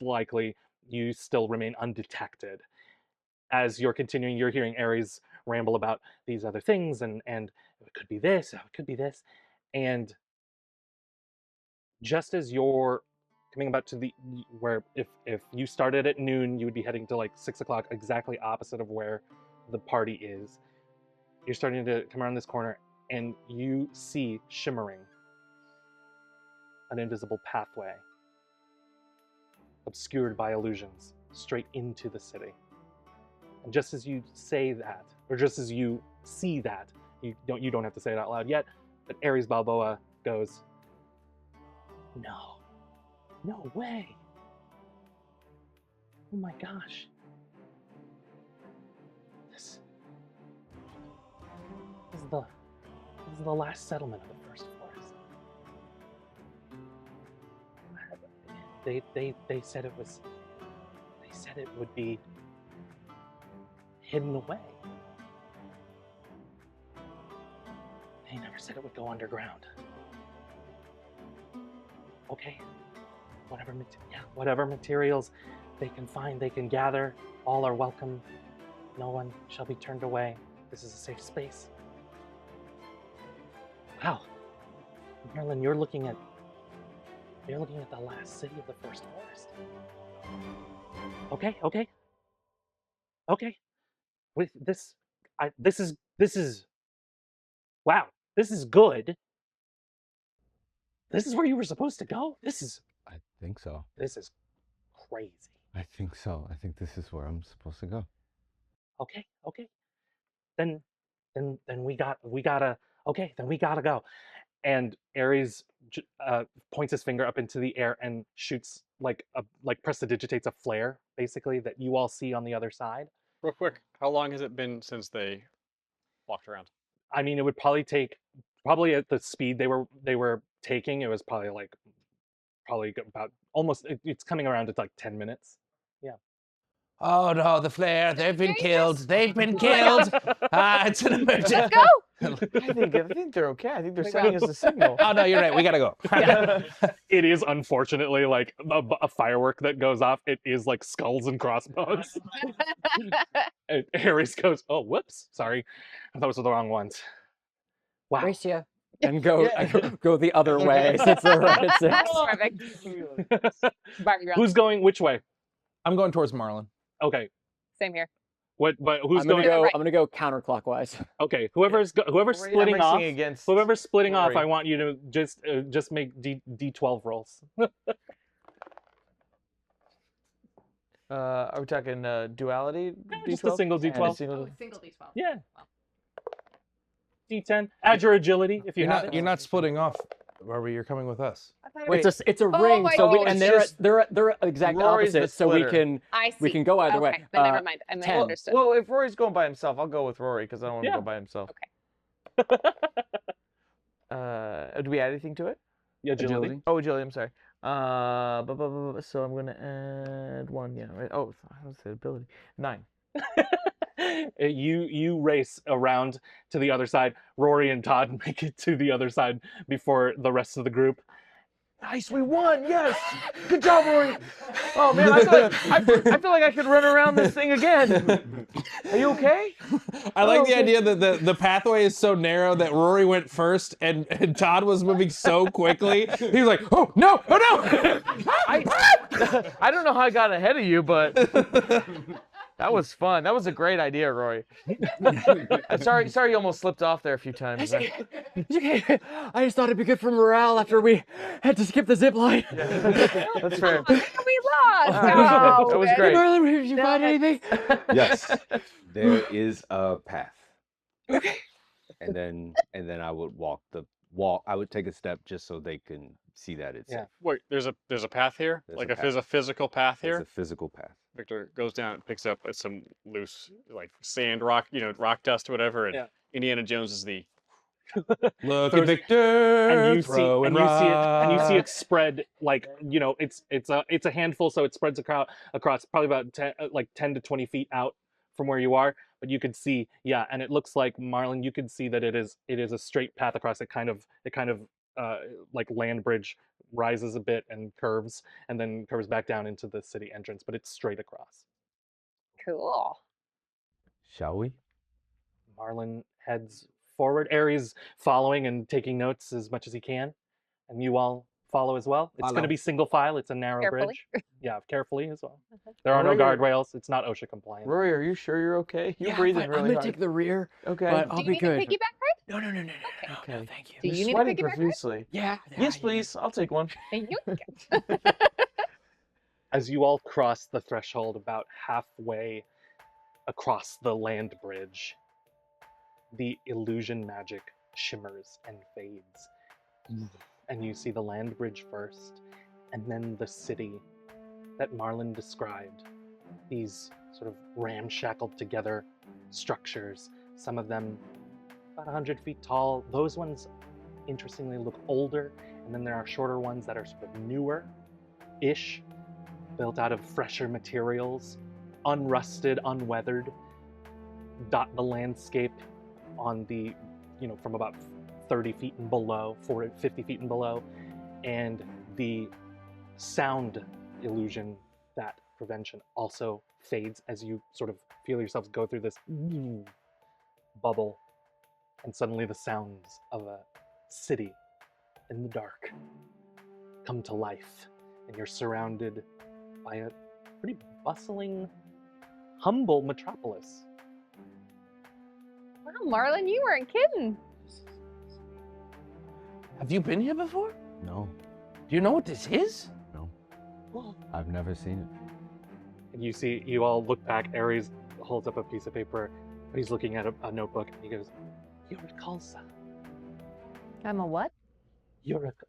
likely, you still remain undetected. As you're continuing, you're hearing Ares ramble about these other things, and it could be this, it could be this. And just as you're coming about to where if you started at noon, you would be heading to like 6 o'clock, exactly opposite of where the party is. You're starting to come around this corner and you see shimmering an invisible pathway, obscured by illusions, straight into the city. And just as you say that, or just as you see that, you don't have to say it out loud yet, but Ares Balboa goes, no way. Oh my gosh. This is the last settlement of the first forest. They said it would be hidden away. They never said it would go underground. Okay, whatever materials they can find, they can gather, all are welcome. No one shall be turned away. This is a safe space. Wow, Merlin, you're looking at the last city of the first forest. Okay. With this is wow. This is good. This is where you were supposed to go? I think so. This is crazy. I think so. I think this is where I'm supposed to go. Okay. Then we gotta go. And Ares points his finger up into the air and shoots like prestidigitates a flare, basically, that you all see on the other side. Real quick, how long has it been since they walked around? I mean, it would probably at the speed they were taking, it was probably about almost, it's coming around to like 10 minutes. Yeah. Oh no, the flare! They've been killed! They've been killed! It's an emergency. Let's go. I think they're okay. I think they're sending us a signal. Oh no, you're right. We gotta go. It is unfortunately like a firework that goes off. It is like skulls and crossbones. And Harris goes, "Oh, whoops, sorry, those are the wrong ones." Wow. Gracia. And go the other way since they're right at 6. Perfect. Bart, you're up. Who's going which way? I'm going towards Marlin. Okay. Same here. What? But who's I'm gonna going? go. Right. I'm gonna go counterclockwise. Okay, whoever's Rory, splitting I'm off. racing against Whoever's splitting off, Rory. I want you to just make D12 rolls. Are we talking duality? Just a D12? single Yeah, D12. single- Single D12. Yeah. D10. Add your agility if you You're have not. it. You're not splitting off, Rory. You're coming with us. I thought it was- Wait. It's a Oh, ring, I so see. we, and It's they're exact Rory's the opposite, so we splitter. can I see. we can go either okay, way. but never mind. I 10. misunderstood. Well, if Rory's going by himself, I'll go with Rory because I don't want to Yeah. go by himself. Okay. Do we add anything to it? Agility. Oh, agility. I'm sorry. So I'm gonna add 1. Yeah. Right. Oh, I was say ability. 9. You race around to the other side. Rory and Todd make it to the other side before the rest of the group. Nice, we won! Yes, good job, Rory. Oh man, I feel like I could run around this thing again. Are you okay? I like the okay. idea that the pathway is so narrow that Rory went first and Todd was moving so quickly. He was like, oh no, oh no! I don't know how I got ahead of you, but that was fun. That was a great idea, Rory. I'm sorry you almost slipped off there a few times. Okay. I just thought it'd be good for morale after we had to skip the zip line. That's fair. We lost. That was Oh, great. Marlon, did you find anything? Yes, there is a path. Okay. And then I would I would take a step just so they can see that it's safe. Wait, there's a path here? There's Like a if there's a physical path There's here? a physical path. Victor goes down and picks up some loose like sand, rock, rock dust, whatever, and Yeah. Indiana Jones is the Look Throws- at Victor and you see throwing it rocks. spread like it's a handful, so it spreads across probably about 10 to 20 feet out from where you are, but you could see, and it looks like, Marlon, you could see that it is a straight path across. It kind of like land bridge rises a bit and curves and then curves back down into the city entrance, but it's straight across. Cool. Shall we? Marlon heads forward. Ares following and taking notes as much as he can, and you all follow as well. It's going to Follow. be single file. It's a narrow Carefully. bridge. Yeah, carefully as well. There are no Rory, guardrails. It's not OSHA compliant. Rory, are you sure you're okay? You're Yeah, breathing fine. really I'm gonna hard. take the rear, Okay. but Do I'll you be need good. a piggyback ride? No, no, Okay. thank you. Do You're you need a sweating piggyback ride? profusely. Yeah. Yes, please. I'll take one. Thank you. As you all cross the threshold about halfway across the land bridge, the illusion magic shimmers and fades. And you see the land bridge first, and then the city that Marlon described. These sort of ramshackled together structures, some of them about 100 feet tall. Those ones, interestingly, look older, and then there are shorter ones that are sort of newer-ish, built out of fresher materials, unrusted, unweathered, dot the landscape on the, from about 30 feet and below, 50 feet and below, and the sound illusion, that prevention, also fades as you sort of feel yourselves go through this bubble, and suddenly the sounds of a city in the dark come to life, and you're surrounded by a pretty bustling, humble metropolis. Wow, Marlon, you weren't kidding. Have you been here before? No, Do you know what this is? I've never seen it. And you all look back. Ares holds up a piece of paper, but he's looking at a notebook, and he goes, Yurikulsah. I'm a what? Eureka.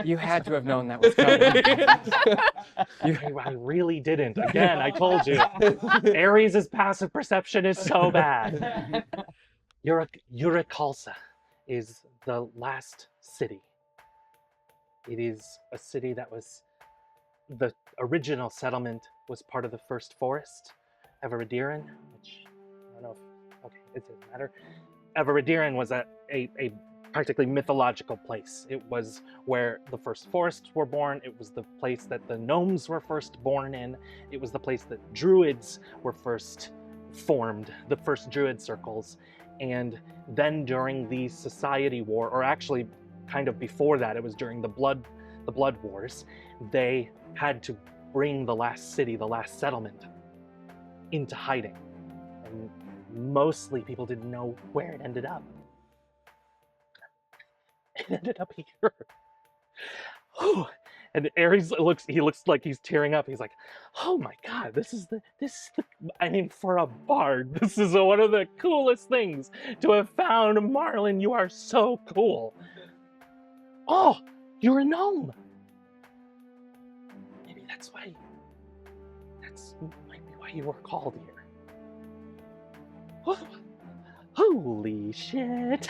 You had to have known that was coming. I really didn't. Again, I told you. Ares' passive perception is so bad. Yurikulsah is the last city. It is a city that was, the original settlement was part of the first forest, Everediren, which, I don't know if, okay, it doesn't matter. Everediren was a practically mythological place. It was where the first forests were born. It was the place that the gnomes were first born in. It was the place that druids were first formed, the first druid circles. And then during the Society War, or actually kind of before that, it was during the Blood Wars, they had to bring the last city, the last settlement, into hiding. And mostly people didn't know where it ended up. It ended up here. Whew. And Ares looks like he's tearing up. He's like, oh my god, this is the I mean, for a bard, this is one of the coolest things to have found. Marlin, you are so cool. Oh, you're a gnome. Maybe that might be why you were called here. Whew. Holy shit.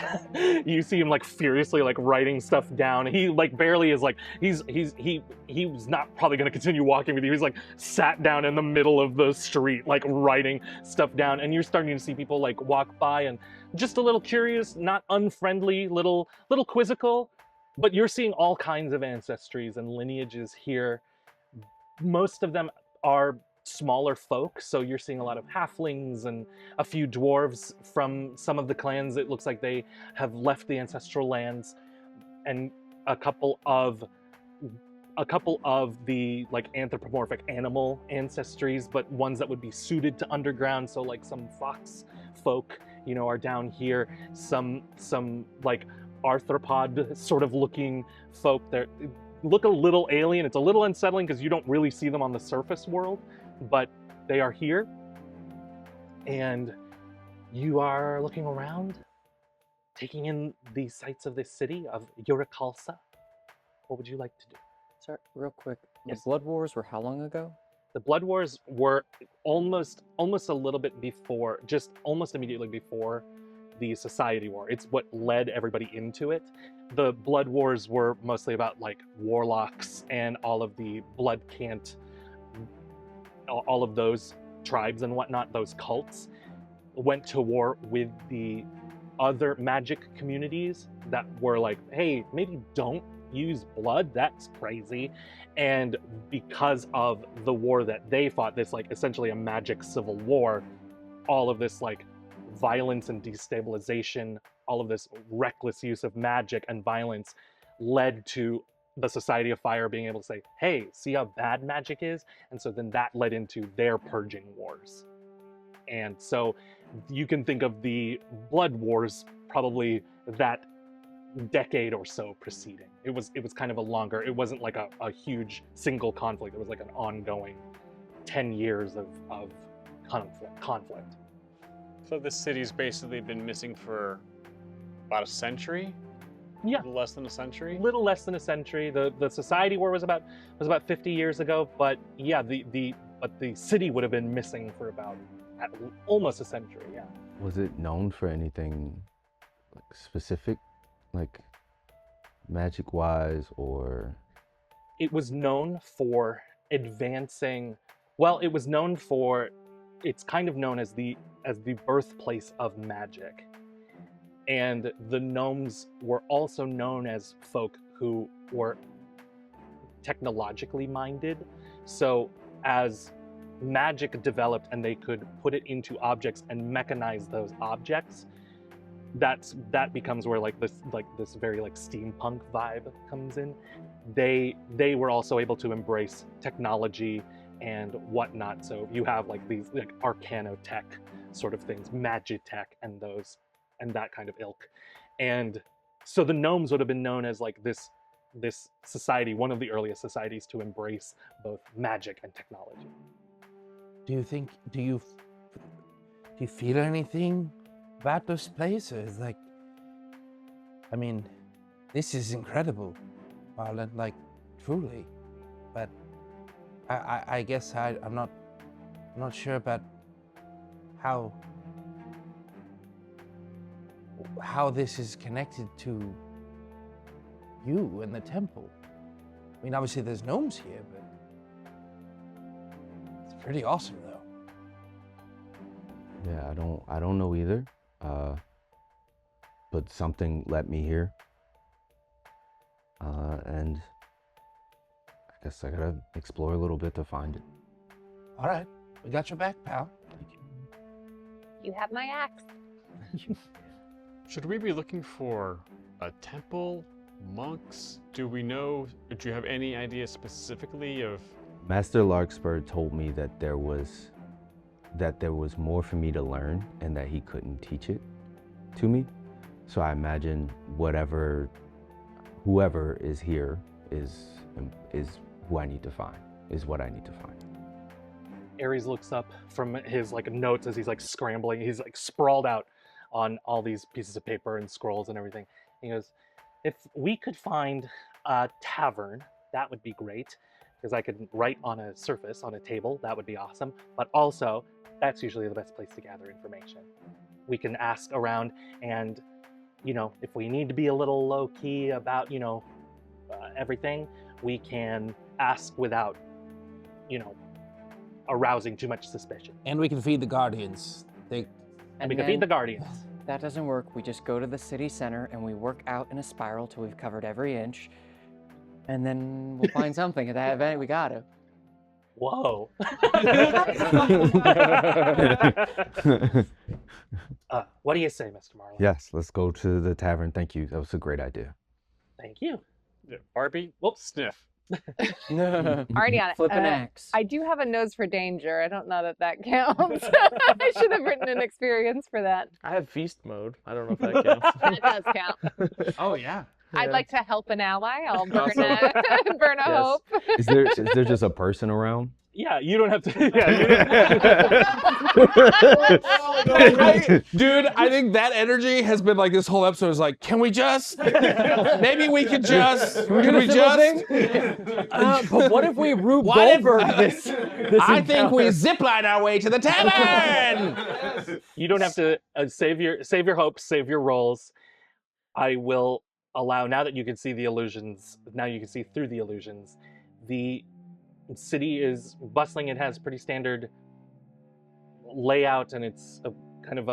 You see him like furiously like writing stuff down. He like barely is like he was not probably gonna continue walking with you. He's like sat down in the middle of the street, like writing stuff down, and you're starting to see people like walk by and just a little curious, not unfriendly, little quizzical, but you're seeing all kinds of ancestries and lineages here. Most of them are smaller folk, so you're seeing a lot of halflings and a few dwarves from some of the clans. It looks like they have left the ancestral lands, and a couple of the like anthropomorphic animal ancestries, but ones that would be suited to underground. So like some fox folk, you know, are down here. Some like arthropod sort of looking folk. They look a little alien. It's a little unsettling because you don't really see them on the surface world, but they are here. And you are looking around, taking in the sights of this city of Yurikulsah. What would you like to do? Sorry, real quick. Yes. The Blood Wars were how long ago? The Blood Wars were almost a little bit before, just almost immediately before the Society War. It's what led everybody into it. The Blood Wars were mostly about like warlocks and all of the blood cant, all of those tribes and whatnot, those cults, went to war with the other magic communities that were like, hey, maybe don't use blood, that's crazy. And because of the war that they fought, this like essentially a magic civil war, all of this like violence and destabilization, all of this reckless use of magic and violence led to the Society of Fire being able to say, hey, see how bad magic is? And so then that led into their purging wars. And so you can think of the Blood Wars probably that decade or so preceding. It was kind of a longer, it wasn't like a huge single conflict. It was like an ongoing 10 years of conflict. So this city's basically been missing for about a century? Yeah. A little less than a century? A little less than a century. The Society War was about 50 years ago, but yeah, the city would have been missing for about almost a century, yeah. Was it known for anything like specific, like magic-wise, or? It was known for advancing. Well, it was known for. It's kind of known as the birthplace of magic, and the gnomes were also known as folk who were technologically minded. So as magic developed and they could put it into objects and mechanize those objects, that becomes where this very like steampunk vibe comes in. They were also able to embrace technology and whatnot. So you have like these like arcanotech sort of things, magitech, and that kind of ilk. And so the gnomes would have been known as like this society, one of the earliest societies to embrace both magic and technology. Do you feel anything about this place? Or is like, I mean, this is incredible, Marlon, like truly, but I guess I'm not sure about how this is connected to you and the temple. I mean, obviously there's gnomes here, but it's pretty awesome though. Yeah, I don't know either. But something led me here. And I guess I gotta explore a little bit to find it. All right, we got your back, pal. You have my axe. Should we be looking for a temple, monks? Do you have any idea specifically of? Master Larkspur told me that there was that there was more for me to learn and that he couldn't teach it to me. So I imagine whoever is here is who I need to find, is what I need to find. Ares looks up from his like notes as he's like scrambling. He's like sprawled out on all these pieces of paper and scrolls and everything. He goes, if we could find a tavern, that would be great, because I could write on a surface, on a table, that would be awesome. But also, that's usually the best place to gather information. We can ask around, and, you know, if we need to be a little low-key about, you know, everything, we can ask without, you know, arousing too much suspicion. And we can feed the guardians. And we can feed the guardians. That doesn't work. We just go to the city center and we work out in a spiral till we've covered every inch. And then we'll find something at that event. We got to. Whoa. What do you say, Mr. Marlowe? Yes, let's go to the tavern. Thank you. That was a great idea. Thank you. Yeah, Barbie, whoops, sniff. Already on it. Flip an axe. I do have a nose for danger. I don't know that that counts. I should have written an experience for that. I have feast mode. I don't know if that counts. That does count. Oh, yeah. I'd Yeah. like to help an ally. I'll burn Awesome. a, burn a Yes. hope. Is there just a person around? Yeah, you don't have to. Yeah, Dude, I think that energy has been like this whole episode is like, can we just? Maybe we could just. Can we just? But what if we Rube What if- Goldberg this I think we encounter? zipline our way to the tavern. you don't have to save your hopes, save your rolls. I will allow, now that you can see the illusions, now you can see through the illusions. The city is bustling. It has pretty standard layout, and it's a kind of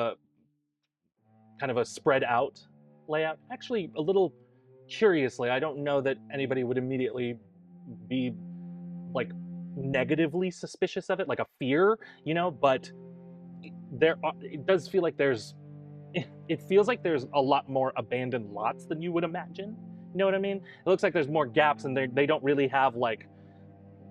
a spread out layout. Actually, a little curiously, I don't know that anybody would immediately be like negatively suspicious of it, like a fear, you know, but it does feel like it feels like there's a lot more abandoned lots than you would imagine. You know what I mean? It looks like there's more gaps, and they don't really have like,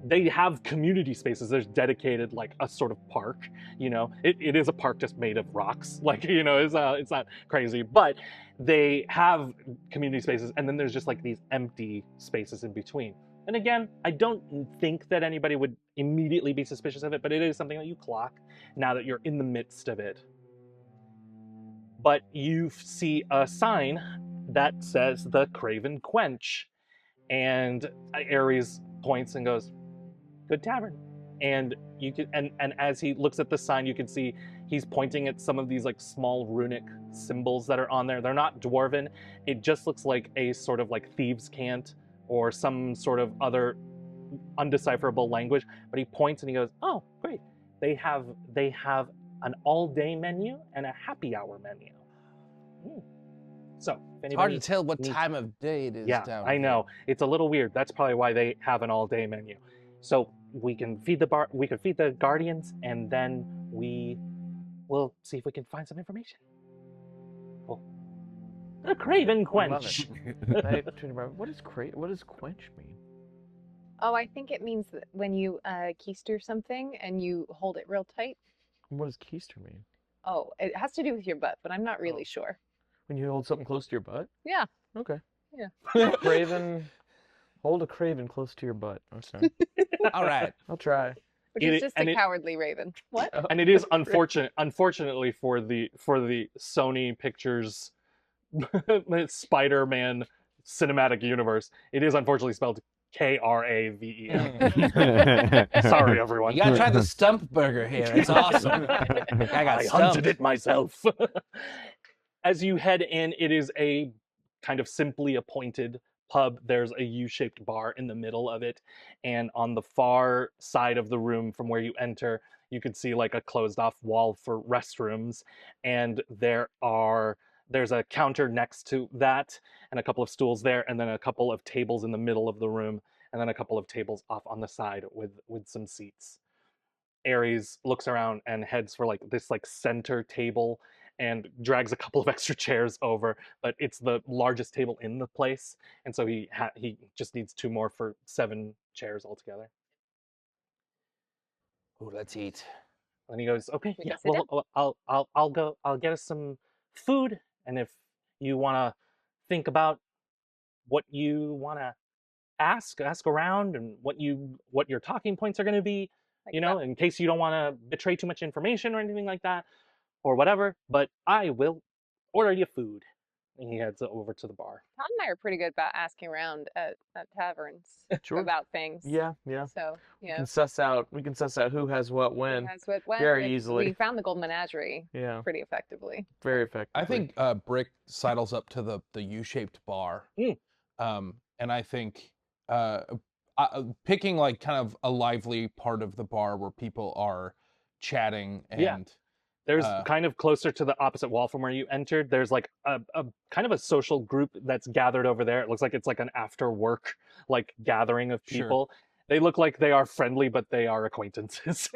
they have community spaces. There's dedicated like a sort of park, you know. It is a park just made of rocks, like, you know, it's not crazy, but they have community spaces, and then there's just like these empty spaces in between. And again, I don't think that anybody would immediately be suspicious of it, but it is something that you clock now that you're in the midst of it. But you see a sign that says the Craven Quench, and Ares points and goes, "Good tavern." And you can, and as he looks at the sign, you can see he's pointing at some of these like small runic symbols that are on there. They're not dwarven. It just looks like a sort of like thieves' cant or some sort of other undecipherable language. But he points and he goes, "Oh, great! They have an all-day menu and a happy hour menu." So, if It's hard anybody to tell what needs- time of day it is Yeah, down I know. It's a little weird. That's probably why they have an all-day menu. So we can feed the guardians, and then we'll see if we can find some information. Cool. The Craven Quench. What does quench mean? Oh, I think it means that when you keister something and you hold it real tight. What does keister mean? Oh, it has to do with your butt, but I'm not really sure. When you hold something close to your butt? Yeah. Okay. Yeah. Craven. Hold a craven close to your butt. Okay. All right. I'll try. Which It- is just and a it- cowardly raven. What? And it is unfortunately for the Sony Pictures Spider-Man cinematic universe, it is unfortunately spelled Kraven. Sorry, everyone. You gotta try the stump burger here. It's awesome. I got I stumped. hunted it myself. As you head in, it is a kind of simply appointed pub. There's a U-shaped bar in the middle of it, and on the far side of the room from where you enter, you can see like a closed-off wall for restrooms, and there's a counter next to that, and a couple of stools there, and then a couple of tables in the middle of the room, and then a couple of tables off on the side with some seats. Ares looks around and heads for like this like center table and drags a couple of extra chairs over, but it's the largest table in the place, and so he just needs 2 more for 7 chairs altogether. Ooh, let's eat. And he goes, "Okay, We yeah. can sit Well, I'll go. I'll get us some food, and if you want to think about what you want to ask around, and what your talking points are going to be, Like you know, in case you don't want to betray too much information or anything like that, or whatever. But I will order you food." And he heads over to the bar. Todd and I are pretty good about asking around at taverns Sure. about things. Yeah, yeah. So, We can suss out who has what when. That's what went. very easily. We found the Golden Menagerie Yeah, pretty effectively. very effective. I think Brick sidles up to the U-shaped bar, and I think picking like kind of a lively part of the bar where people are chatting and. Yeah. There's kind of closer to the opposite wall from where you entered. There's like a kind of a social group that's gathered over there. It looks like it's like an after work like gathering of people. Sure. They look like they are friendly, but they are acquaintances.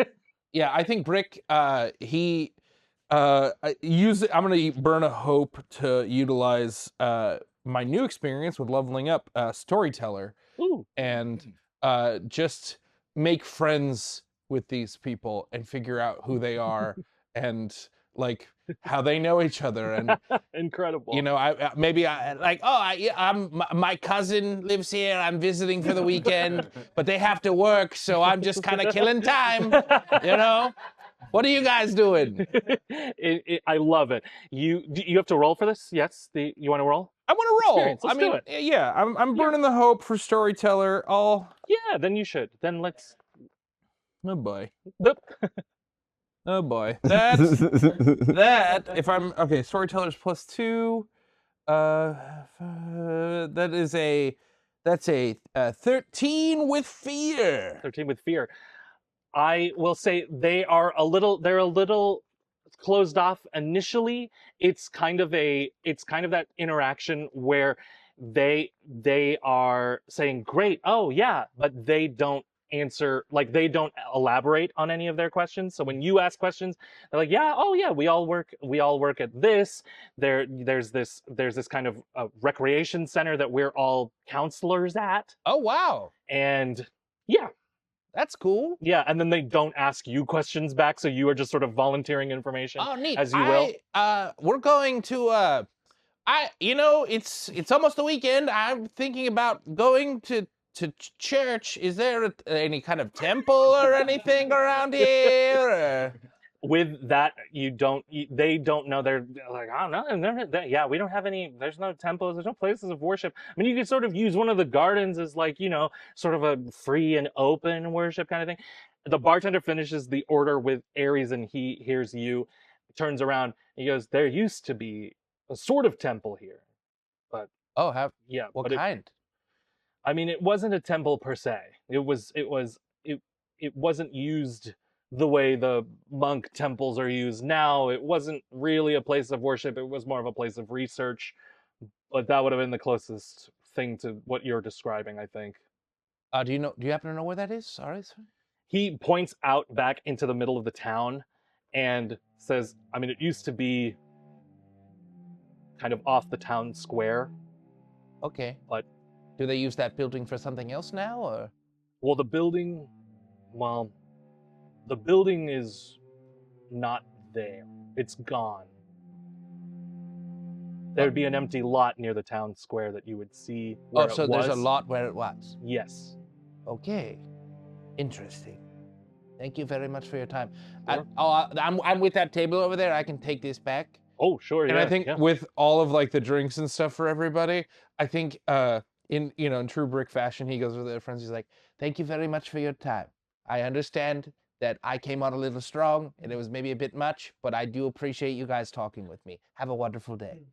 Yeah, I think Brick I'm gonna burn a hope to utilize my new experience with leveling up storyteller. Ooh. And just make friends with these people and figure out who they are. And like how they know each other, and incredible. You know, my cousin lives here. I'm visiting for the weekend, but they have to work, so I'm just kind of killing time. You know, what are you guys doing? I love it. You have to roll for this? Yes. You want to roll? I want to roll. Let's do it. Yeah. I'm burning the hope for storyteller. Yeah. Then you should. Then let's. Oh boy. Nope. Oh boy, that if I'm okay, storyteller's +2. That's a 13 with fear. 13 with fear. I will say they're a little closed off initially. It's kind of that interaction where they are saying great, oh yeah, but they don't answer, like they don't elaborate on any of their questions. So when you ask questions, they're like, yeah, oh yeah, we all work at this. There's this kind of recreation center that we're all counselors at. Oh wow. And yeah, that's cool. Yeah, and then they don't ask you questions back, so you are just sort of volunteering information. Oh neat. As you will. We're going to it's almost the weekend. I'm thinking about going to church. Is there any kind of temple or anything around here? Or? With that, they don't know. They're like, I don't know. Yeah, we don't have any. There's no temples. There's no places of worship. I mean, you could sort of use one of the gardens as like, sort of a free and open worship kind of thing. The bartender finishes the order with Ares, and he hears you, turns around, he goes, there used to be a sort of temple here, but what kind? I mean, it wasn't a temple per se. It wasn't used the way the monk temples are used now. It wasn't really a place of worship. It was more of a place of research. But that would have been the closest thing to what you're describing, I think. Do you happen to know where that is? Sorry. He points out back into the middle of the town and says, I mean, it used to be kind of off the town square. Okay. But do they use that building for something else now, or? Well, the building is not there. It's gone. There'd be an empty lot near the town square that you would see where it was. There's a lot where it was? Yes. Okay. Interesting. Thank you very much for your time. Sure. I'm with that table over there. I can take this back. Oh, sure. And I think with all of like the drinks and stuff for everybody, I think in true Brick fashion, he goes with their friends. He's like, "Thank you very much for your time. I understand that I came out a little strong and it was maybe a bit much, but I do appreciate you guys talking with me. Have a wonderful day."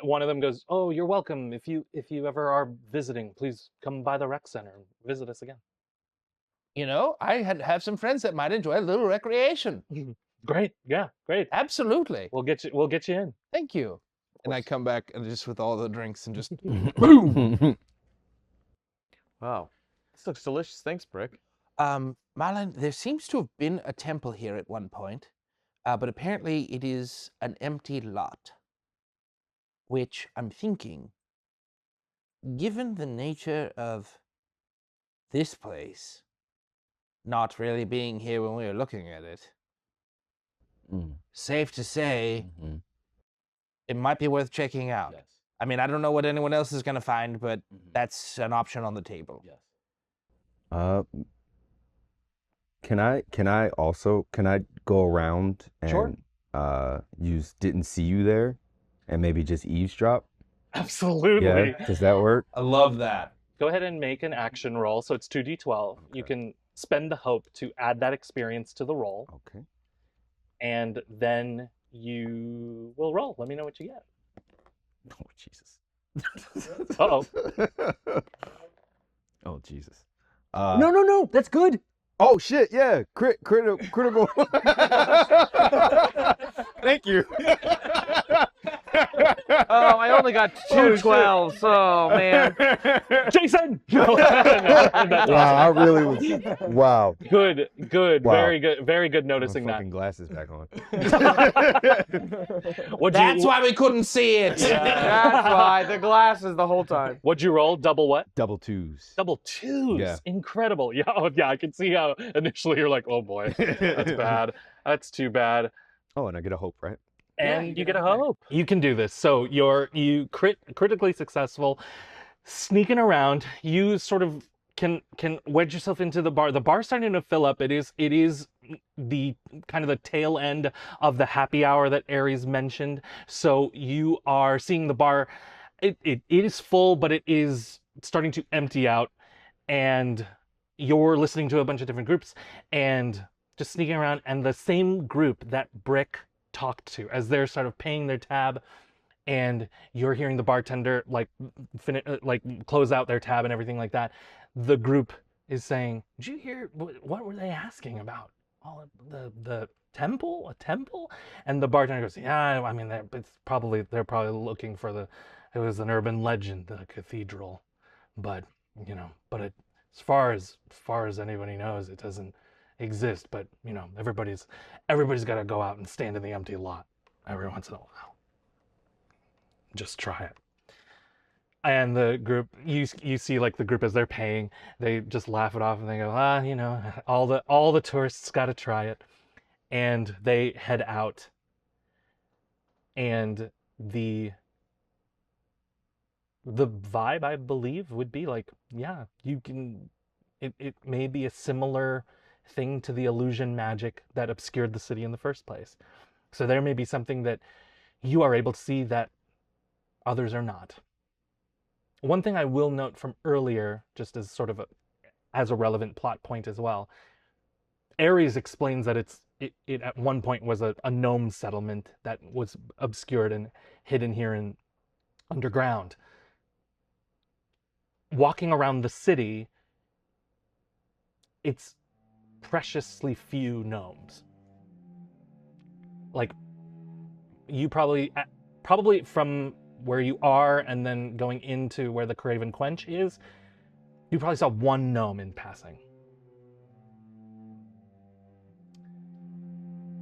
One of them goes, "Oh, you're welcome. If you ever are visiting, please come by the rec center and visit us again." I have some friends that might enjoy a little recreation. Great. Yeah, great. Absolutely. We'll get you in. Thank you. And I come back and just with all the drinks and just boom. Wow. This looks delicious. Thanks, Brick. Marlon, there seems to have been a temple here at one point, but apparently it is an empty lot. Which I'm thinking, given the nature of this place not really being here when we were looking at it, safe to say Mhm. it might be worth checking out. Yes. I mean, I don't know what anyone else is going to find, but Mhm. that's an option on the table. Yes. Can I go around and Sure. use didn't see you there and maybe just eavesdrop? Absolutely. Yeah, does that work? I love that. Go ahead and make an action roll. So it's 2d12. You Okay. can spend the hope to add that experience to the roll, Okay. and then you will roll. Let me know what you get. Oh Jesus. Uh-oh. Oh Jesus. No, that's good. Oh shit! Yeah, critical. Thank you. Oh, I only got two 12s. Oh, man. Jason! No, that's Wow, I awesome. really was. Wow. Good. Wow. Very good My noticing that. fucking glasses back on. That's why we couldn't see it. That's why. The glasses the whole time. What'd you roll? Double what? Double twos. Double twos. Yeah. Incredible. Yeah, yeah, I can see how initially you're like, oh boy, that's bad. That's too bad. Oh, and I get a hope, right? And you get a hope. You can do this. So you critically successful, sneaking around. You sort of can wedge yourself into the bar. The bar's starting to fill up. It is the kind of the tail end of the happy hour that Ares mentioned. So you are seeing the bar. It is full, but it is starting to empty out, and you're listening to a bunch of different groups and just sneaking around. And the same group that Brick talked to as they're sort of paying their tab, and you're hearing the bartender like close out their tab and everything like that. The group is saying, "Did you hear what were they asking about? All the temple, a temple?" And the bartender goes, "Yeah, I mean, they're probably looking for it was an urban legend, the cathedral, but as far as anybody knows, it doesn't exist. But everybody's got to go out and stand in the empty lot every once in a while. Just try it." And the group, you see like the group as they're paying, they just laugh it off and they go, all the tourists got to try it. And they head out. And the vibe, I believe, would be like, yeah, you can, it may be a similar thing to the illusion magic that obscured the city in the first place. So there may be something that you are able to see that others are not. One thing I will note from earlier, just as sort of as a relevant plot point as well, Ares explains that it at one point was a gnome settlement that was obscured and hidden here in underground. Walking around the city, it's preciously few gnomes. Like, you probably from where you are and then going into where the Craven Quench is, you probably saw one gnome in passing.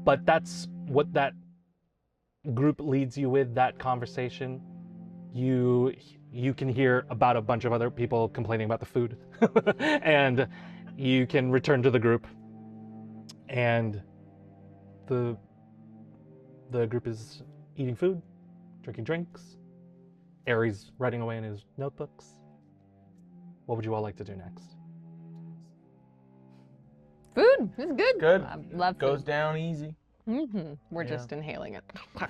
But that's what that group leads you with, that conversation. You can hear about a bunch of other people complaining about the food. And you can return to the group. And the group is eating food, drinking drinks. Ares writing away in his notebooks. What would you all like to do next? Food is good. Good. I love Goes food. down easy. We're Yeah. just inhaling it.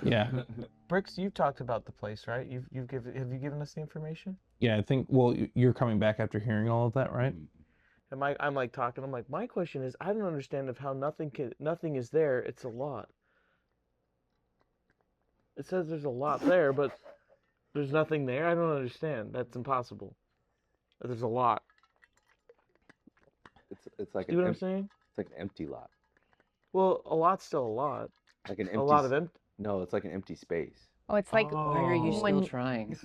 Yeah. Bricks, you've talked about the place, right? Have you given us the information? Yeah, I think, well, you're coming back after hearing all of that, right? And I'm like talking. I'm like, my question is, I don't understand of how nothing is there. It's a lot. It says there's a lot there, but there's nothing there. I don't understand. That's impossible. There's a lot. It's like See what I'm saying? It's like an empty lot. Well, a lot's still a lot. Like an empty. A lot of empty. No, it's like an empty space. Oh, it's like Why are you when- still trying?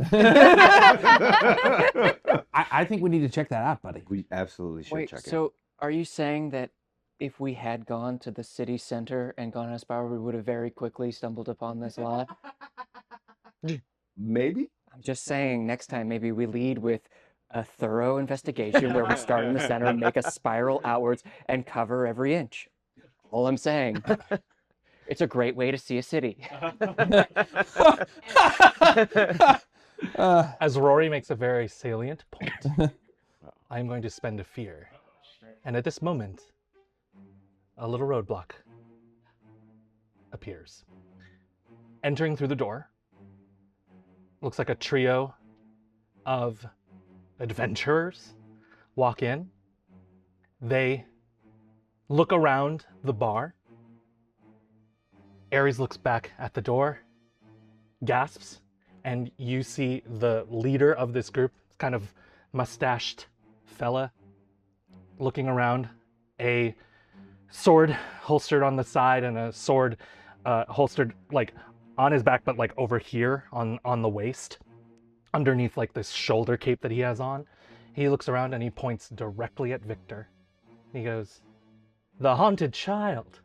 I think we need to check that out, buddy. We absolutely should Wait, check it. so are you saying that if we had gone to the city center and gone as far, we would have very quickly stumbled upon this lot? Maybe. I'm just saying, next time maybe we lead with a thorough investigation where we start in the center and make a spiral outwards and cover every inch. All I'm saying. It's a great way to see a city. As Rory makes a very salient point, I'm going to spend a fear. And at this moment, a little roadblock appears. Entering through the door, looks like a trio of adventurers walk in. They look around the bar. Ares looks back at the door, gasps, and you see the leader of this group, kind of mustached fella, looking around, a sword holstered on the side and a sword holstered like on his back, but like over here on the waist, underneath like this shoulder cape that he has on. He looks around and he points directly at Victor. He goes, "The haunted child.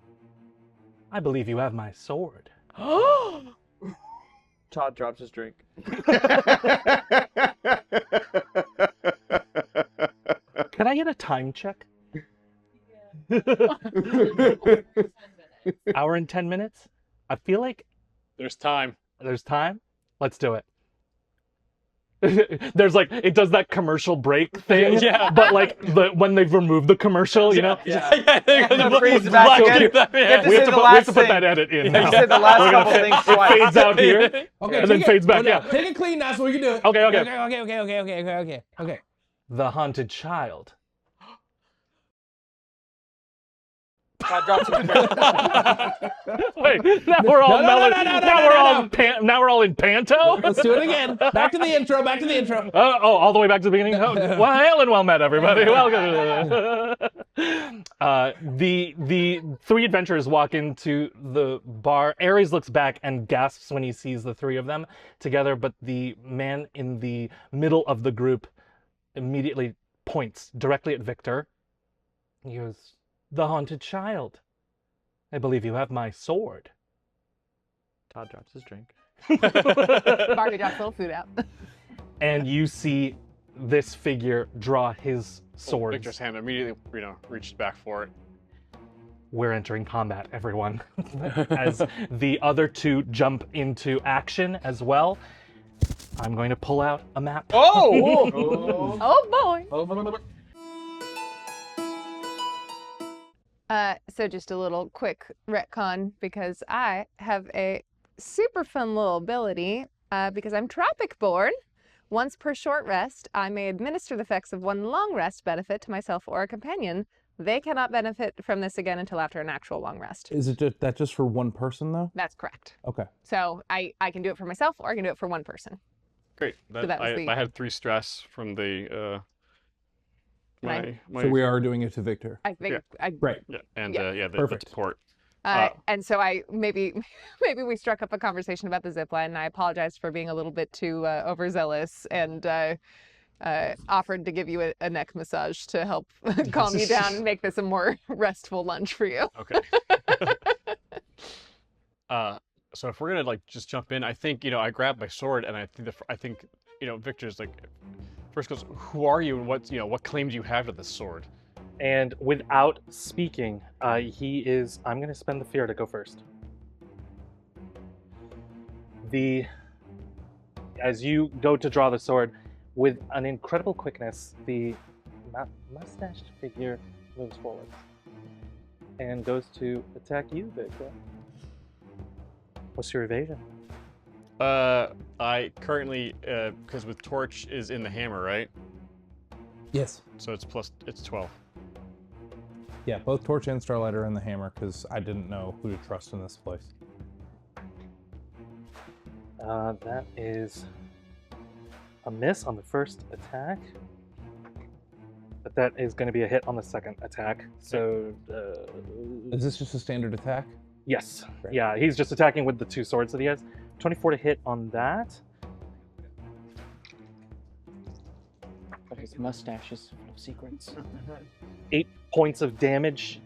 I believe you have my sword." Todd drops his drink. Can I get a time check? Hour and 10 minutes? I feel like There's time. there's time. Let's do it. There's like, it does that commercial break thing, Yeah. but like when they've removed the commercial, you know? And freeze back again. You have to We say have the to last put thing. that edit in You now. said the last We're couple gonna- things It twice. fades out here, Okay, and then take fades it. back, Oh, no, yeah. Take it clean now so we can do it. Okay. Okay. The haunted child. Todd drops his drink. Wait, now we're all No, now we're all in panto? Let's do it again. Back to the intro. Oh, all the way back to the beginning? Oh, well, hail and well met, everybody. Welcome. The three adventurers walk into the bar. Ares looks back and gasps when he sees the three of them together, but the man in the middle of the group immediately points directly at Victor. He goes, "The haunted child. I believe you have my sword." Todd drops his drink. Barbie drops a little food out. And you see this figure draw his sword. Victor's hand immediately, reached back for it. We're entering combat, everyone. As the other two jump into action as well. I'm going to pull out a map. Oh! Oh boy. So just a little quick retcon because I have a super fun little ability because I'm tropic born. Once per short rest, I may administer the effects of one long rest benefit to myself or a companion. They cannot benefit from this again until after an actual long rest. Is it just for one person though? That's correct. Okay. So I can do it for myself or I can do it for one person. Great. that was the- I had 3 stress from the my So we are doing it to Victor. I think Right. yeah, and Yeah. the Perfect. support. and so I maybe we struck up a conversation about the zip line, and I apologized for being a little bit too overzealous and offered to give you a neck massage to help calm you down and make this a more restful lunch for you. Okay. So if we're gonna like just jump in, I think I grab my sword and I think Victor's like first goes, "Who are you and what claim do you have to this sword?" And without speaking, he is... I'm going to spend the fear to go first. As you go to draw the sword, with an incredible quickness, the mustached figure moves forward and goes to attack you, Victor. What's your evasion? I currently because with torch is in the hammer, right? Yes. So it's 12. Yeah, both Torch and Starlight are in the hammer because I didn't know who to trust in this place. That is a miss on the first attack. But that is going to be a hit on the second attack. So, Is this just a standard attack? yes. Great. Yeah, he's just attacking with the 2 swords that he has. 24 to hit on that. But his mustache is full of secrets. 8 points of damage,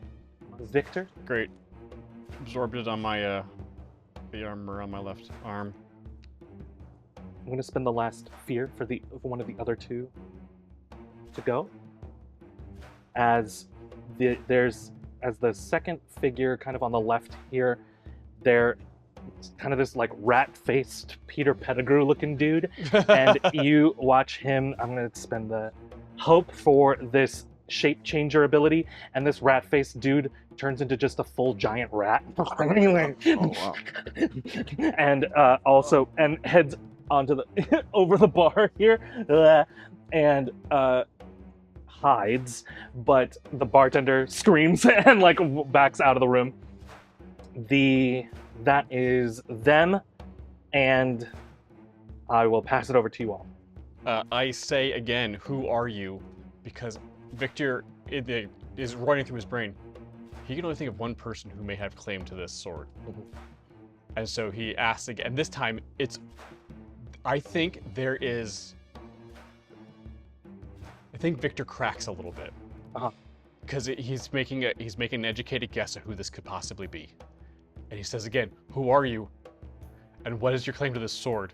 Victor. Great. Absorbed it on my the armor on my left arm. I'm going to spend the last fear for one of the other 2 to go. As the second figure kind of on the left here they're kind of this like rat-faced Peter Pettigrew looking dude, and you watch him. I'm gonna spend the hope for this shape changer ability, and this rat-faced dude turns into just a full giant rat. And also heads onto the over the bar here, and hides. But the bartender screams and like backs out of the room. That is them, and I will pass it over to you all. I say again, who are you? Because Victor is running through his brain. He can only think of one person who may have claim to this sword. And so he asks again, and this time I think Victor cracks a little bit. Because he's making an educated guess at who this could possibly be. And he says again, who are you? And what is your claim to this sword?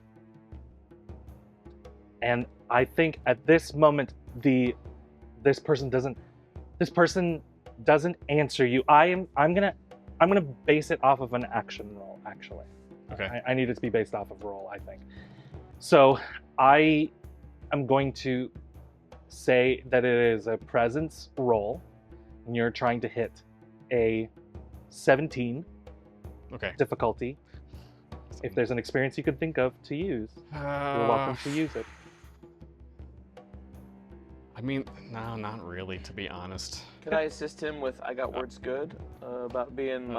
And I think at this moment, this person doesn't answer you. I'm gonna base it off of an action roll, actually. Okay. I need it to be based off of roll, I think. So I am going to say that it is a presence roll, and you're trying to hit a 17 difficulty. If there's an experience you could think of to use, you're welcome to use it. I mean, no, not really, to be honest. Could I assist him with I got words good about being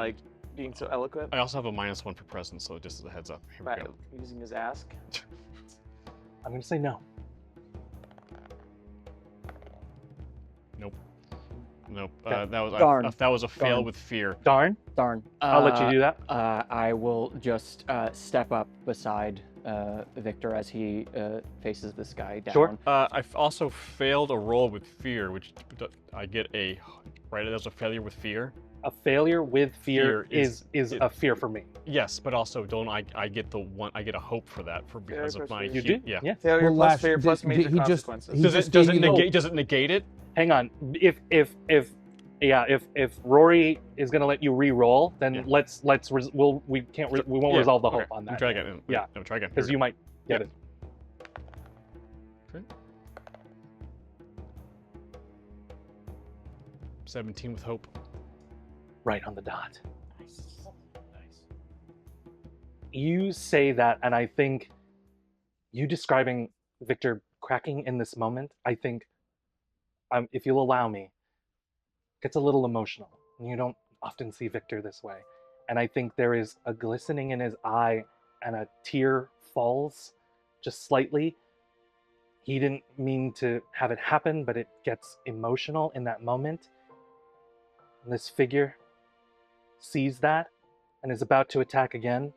being so eloquent? I also have a -1 for presence, so just as a heads up. Here we go. Using his ask. I'm going to say no. Nope. Okay. That was a fail Darn. with fear. Darn. Darn. I'll let you do that. I will just step up beside Victor as he faces this guy down. Sure. I've also failed a roll with fear, which I get right. That's a failure with fear. A failure with fear is a fear for me. Yes, but also don't I get the one? I get a hope for that because of my. You do? Yeah. Failure Well, plus Lash, fear plus major he just- consequences. he Does just it gave you the- does it negate it? Hang on. If Rory is gonna let you re-roll, then Yeah. we won't resolve the hope on that. Try again. Yeah. No, try again. Because you might get Yeah. it. Okay. 17 with hope. Right on the dot. Nice. You say that, and I think you describing Victor cracking in this moment, I think, if you'll allow me, gets a little emotional. And you don't often see Victor this way. And I think there is a glistening in his eye and a tear falls just slightly. He didn't mean to have it happen, but it gets emotional in that moment. And this figure sees that and is about to attack again.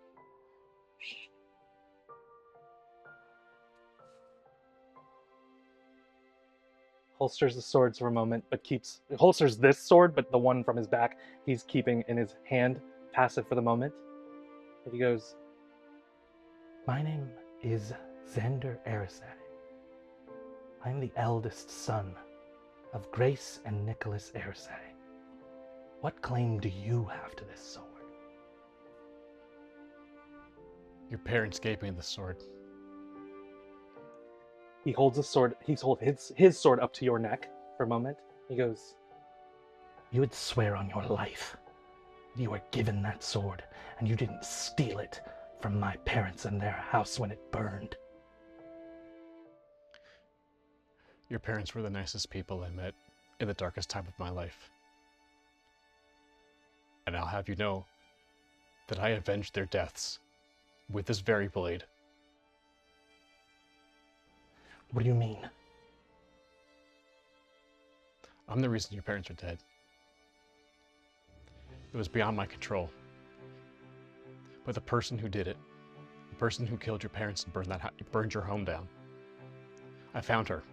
Holsters the swords for a moment, but holsters this sword, but the one from his back he's keeping in his hand, passive for the moment. And he goes, "My name is Xander Erisay. I'm the eldest son of Grace and Nicholas Erisay. What claim do you have to this sword?" Your parents gave me the sword. He holds the sword. He's holding his sword up to your neck for a moment. He goes, "You would swear on your life that you were given that sword and you didn't steal it from my parents and their house when it burned." Your parents were the nicest people I met in the darkest time of my life. And I'll have you know that I avenged their deaths with this very blade. What do you mean? I'm the reason your parents are dead. It was beyond my control. But the person who did it, the person who killed your parents and burned your home down, I found her.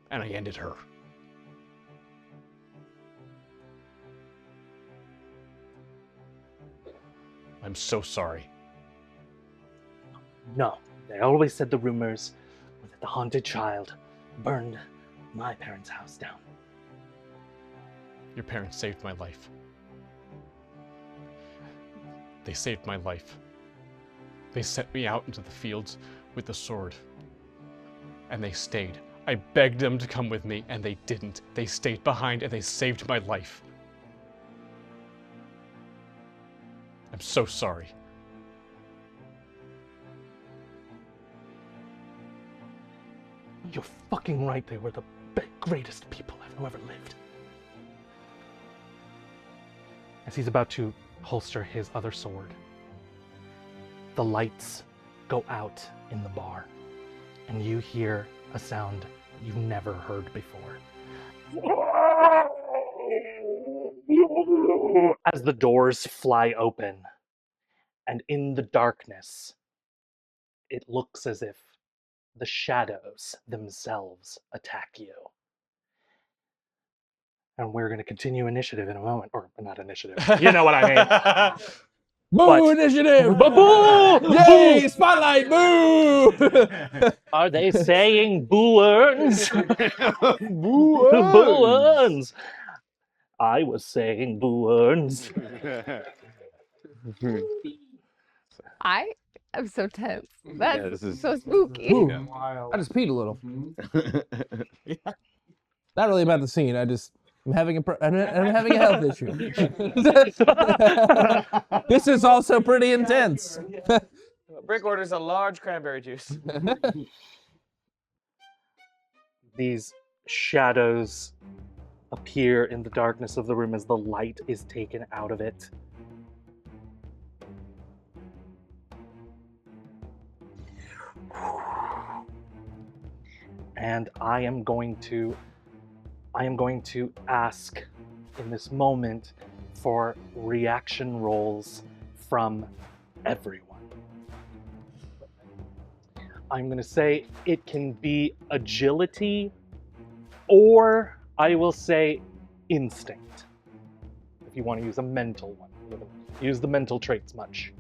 And I ended her. I'm so sorry. No, they always said the rumors were that the haunted child burned my parents' house down. Your parents saved my life. They saved my life. They sent me out into the fields with the sword. And they stayed. I begged them to come with me, and they didn't. They stayed behind, and they saved my life. I'm so sorry. You're fucking right. They were the greatest people who ever lived. As he's about to holster his other sword, the lights go out in the bar, and you hear a sound you've never heard before. As the doors fly open, and in the darkness, it looks as if the shadows themselves attack you. And we're going to continue initiative in a moment. Or not initiative. You know what I mean. Boo But- initiative! Boo! Yay! Spotlight! Boo! Are they saying boo-earns? Boo! Boo-earns! I was saying boo-earns. I am so tense. That's this is- so spooky. Ooh, I just peed a little. Not really about the scene. I'm having a health issue. This is also pretty intense. Brick orders a large cranberry juice. These shadows appear in the darkness of the room as the light is taken out of it. And I am going to ask in this moment for reaction rolls from everyone. I'm going to say it can be agility, or I will say instinct. If you want to use a mental one, use the mental traits much.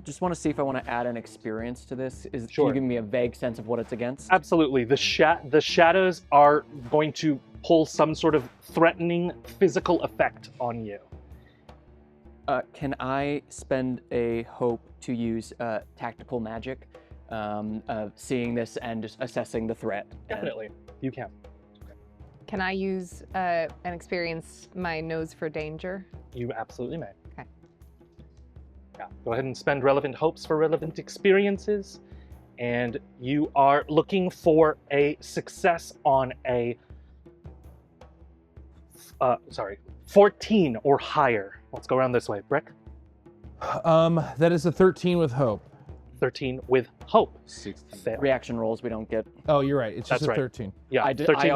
Just want to see if I want to add an experience to this. Can Sure. you give me a vague sense of what it's against? Absolutely. The shadows are going to pull some sort of threatening physical effect on you. Can I spend a hope to use tactical magic, seeing this and just assessing the threat? Definitely. You can. Can I use and experience my nose for danger? You absolutely may. Okay. Yeah. Go ahead and spend relevant hopes for relevant experiences. And you are looking for a success on a 14 or higher. Let's go around this way. Brick? That is a 13 with hope. 13 with hope. 16. Fail. Reaction rolls, we don't get. Oh, you're right. It's just That's a right. 13. Yeah, I did. 13,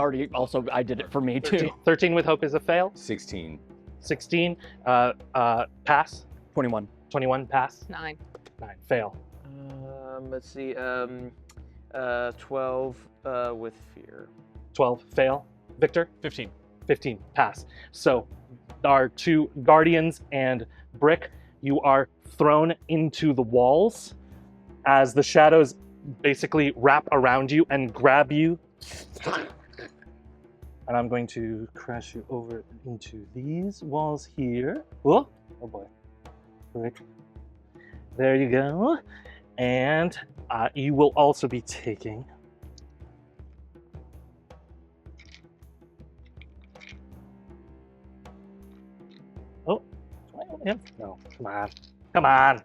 I did it for me too. 13 with hope is a fail. 16. 16, pass. 21. 21, pass. 9. 9, fail. Let's see. 12 with fear. 12, fail. Victor? 15. 15, pass. So, our two guardians and Brick, you are thrown into the walls as the shadows basically wrap around you and grab you. And I'm going to crash you over into these walls here. Oh boy. Brick. There you go. And you will also be taking no, come on. Come on.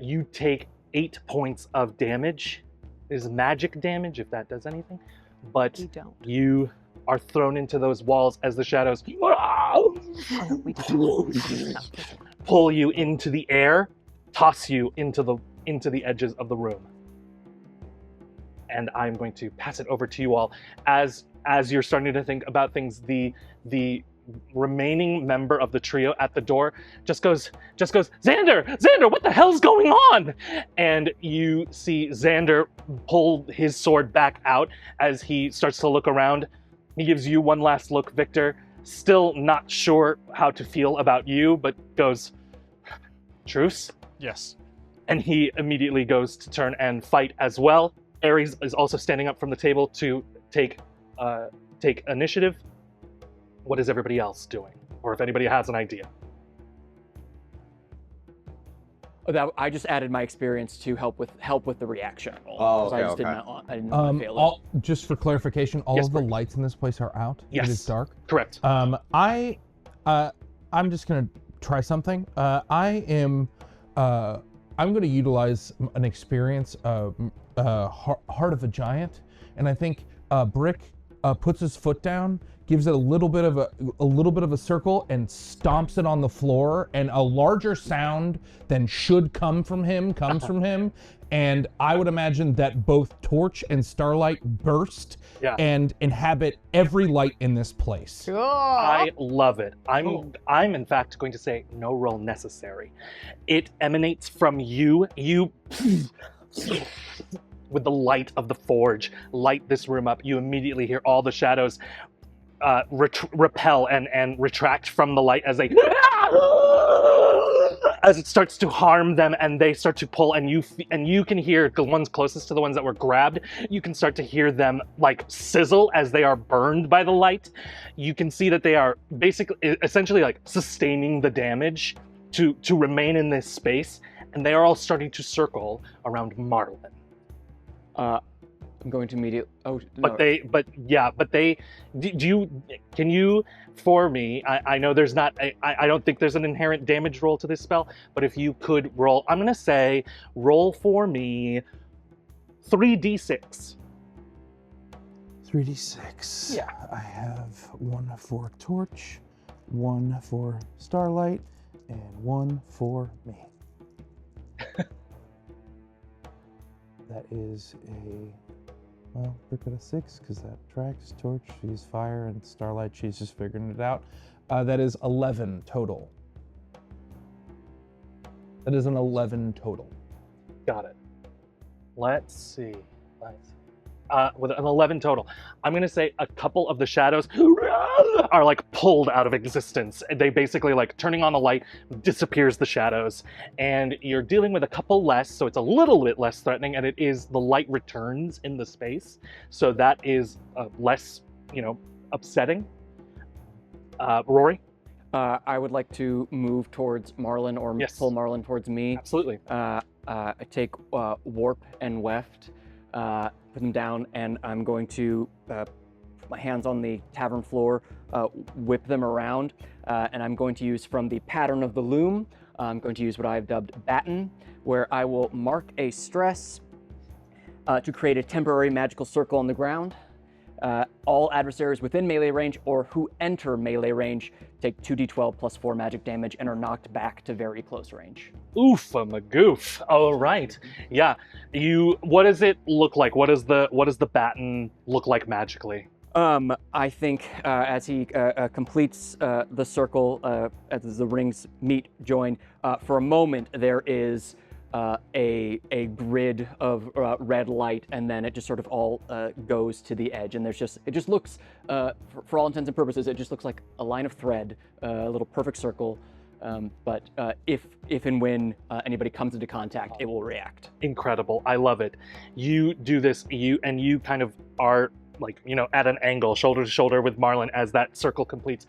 You take 8 points of damage. It is magic damage, if that does anything. But You don't. you are thrown into those walls as the shadows We don't. pull you into the air, toss you into the edges of the room. And I'm going to pass it over to you all. As you're starting to think about things, the remaining member of the trio at the door just goes, Xander, what the hell's going on? And you see Xander pull his sword back out as he starts to look around. He gives you one last look, Victor, still not sure how to feel about you, but goes, truce? Yes. And he immediately goes to turn and fight as well. Ares is also standing up from the table to take initiative. What is everybody else doing? Or if anybody has an idea. I just added my experience to help with the reaction roll. Oh, 'cause I okay, just okay. I didn't want to fail it. Just for clarification, all Yes, of the please. lights in this place are out. Yes. It is dark. Correct. I'm just gonna try something. I'm gonna utilize an experience, Heart of a Giant, and I think Brick puts his foot down, gives it a little bit of a circle, and stomps it on the floor, and a larger sound than should come from him comes from him. And I would imagine that both Torch and Starlight burst and inhabit every light in this place. Cool. I love it. I'm in fact going to say no roll necessary. It emanates from you. You with the light of the forge light this room up. You immediately hear all the shadows repel and retract from the light as it starts to harm them, and they start to pull, and you can hear the ones closest to the ones that were grabbed. You can start to hear them like sizzle as they are burned by the light. You can see that they are essentially like sustaining the damage to remain in this space, and they are all starting to circle around Marlin. I'm going to immediately. Oh, no. Can you, for me, I know there's not, I don't think there's an inherent damage roll to this spell, but if you could roll, I'm going to say, roll for me 3d6. 3d6. Yeah. I have 1 for Torch, 1 for Starlight, and 1 for me. That is Brick got a 6 because that tracks. Torch, she's fire, and Starlight, she's just figuring it out. That is 11 total. That is an 11 total. Got it. Let's see. With an 11 total, I'm going to say a couple of the shadows are like pulled out of existence. They basically like turning on the light disappears the shadows, and you're dealing with a couple less, so it's a little bit less threatening, and it is the light returns in the space, so that is less, upsetting. Rory? I would like to move towards Marlin or pull Marlin towards me. Absolutely. I take Warp and Weft, put them down, and I'm going to put my hands on the tavern floor, whip them around, and I'm going to use from the pattern of the loom, I'm going to use what I've dubbed Batten, where I will mark a stress to create a temporary magical circle on the ground. All adversaries within melee range or who enter melee range take 2d12 plus 4 magic damage and are knocked back to very close range. Oofa magoof. All right. Yeah. What does it look like? What does the batten look like magically? I think as he completes the circle, as the rings join, for a moment there is a grid of red light, and then it just sort of all goes to the edge, and it just looks, for all intents and purposes, it just looks like a line of thread, a little perfect circle. But if and when anybody comes into contact, it will react. Incredible. I love it. You do this, you kind of are like, at an angle, shoulder to shoulder with Marlin as that circle completes.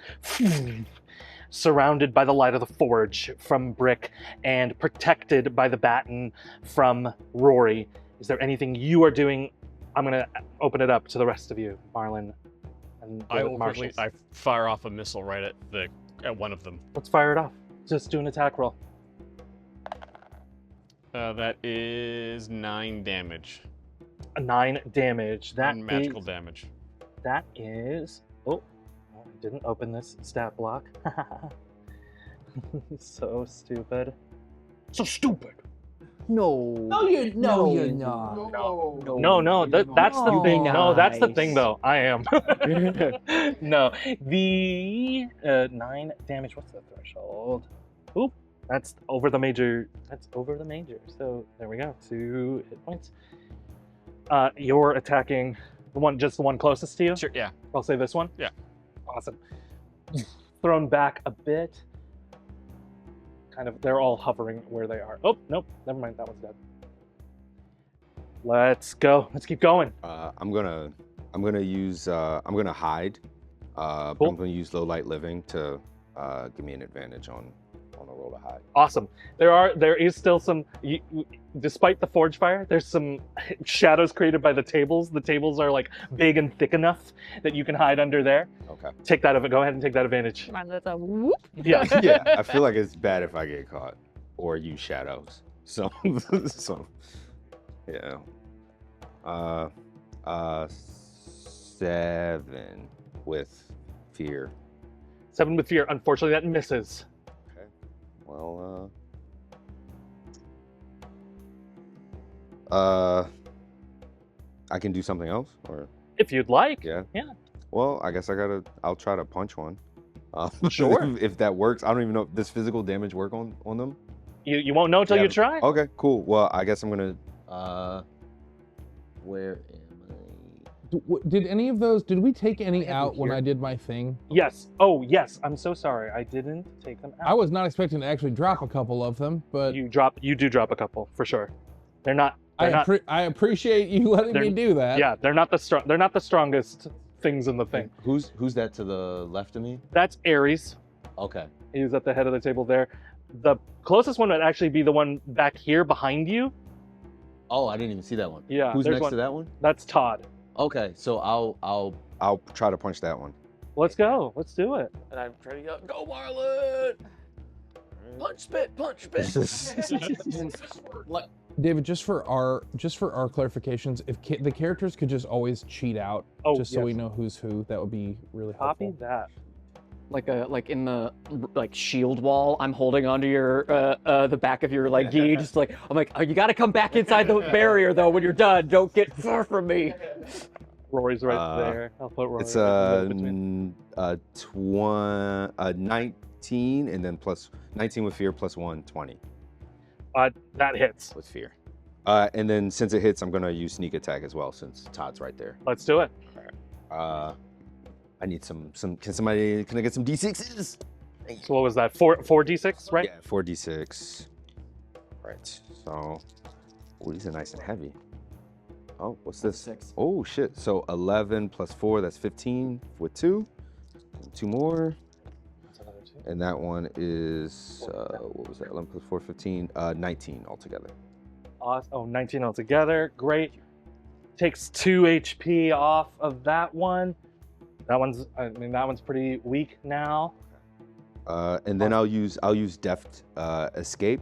Surrounded by the light of the forge from Brick and protected by the batten from Rory. Is there anything you are doing? I'm going to open it up to the rest of you, Marlin and Marshall. I fire off a missile right at one of them. Let's fire it off. Just do an attack roll. That is 9 damage. 9 damage. That magical damage. That is... Oh, I didn't open this stat block. So stupid. So stupid. No. No, you're not. No, that's the thing. No, that's the thing, though. I am. No, the 9 damage. What's the threshold? Oop, that's over the major. That's over the major. So there we go. 2 hit points. You're attacking just the one closest to you. Sure. Yeah. I'll say this one. Yeah. Awesome. Thrown back a bit. Kind of, they're all hovering where they are. Oh, nope, never mind, that one's dead. Let's go. Let's keep going. I'm gonna hide. Cool. I'm gonna use low light living to give me an advantage on want to roll to hide. Awesome. There is still some, despite the forge fire, there's some shadows created by the tables. The tables are like big and thick enough that you can hide under there. Okay. Go ahead and take that advantage. Come on, that's a whoop. Yeah. Yeah, I feel like it's bad if I get caught or use shadows. So, yeah. 7 with fear. 7 with fear. Unfortunately, that misses. Okay. Well, I can do something else, or If you'd like. yeah. Yeah. Well, I guess I'll try to punch one. Sure. if that works. I don't even know. Does physical damage work on them? You won't know until Yeah. you try. Okay, cool. Well, I guess I'm gonna. Where am I? Did any of those? Did we take any have out them when here. I did my thing? Yes. Oh, yes. I'm so sorry. I didn't take them out. I was not expecting to actually drop a couple of them, but You do drop a couple for sure. They're not. I appreciate you letting me do that. Yeah, they're not the strongest things in the thing. Who's that to the left of me? That's Ares. Okay. He's at the head of the table there. The closest one would actually be the one back here behind you. Oh, I didn't even see that one. Yeah. Who's there's next one. to that one? That's Todd. Okay, so I'll try to punch that one. Let's go. Let's do it. And I'm trying to yell, "Go, Marlon! Punch spit, punch spit!" David, just for our clarifications, if the characters could just always cheat out, just so we know who's who, that would be really helpful. Copy that. Like in the shield wall, I'm holding onto your the back of your gi, just like I'm like, oh, you got to come back inside the barrier though when you're done. Don't get far from me. Rory's right there. I'll put Rory. It's right in between. 19 and then plus 19 with fear plus 1, 20 That hits. with fear. And then since it hits, I'm gonna use sneak attack as well since Todd's right there. Let's do it. I need some. Can I get some d6s? So what was that? 4d6, right? Yeah, 4d6. Right. So, oh, these are nice and heavy. Oh, what's this? 6. Oh shit. So 11 plus 4, that's 15 with 2. 2 more. And that one is what was that? 11 plus 4, 15. 19 altogether. Awesome. Oh, 19 altogether. Great. Takes 2 HP off of that one. That one's pretty weak now. And then I'll use deft escape.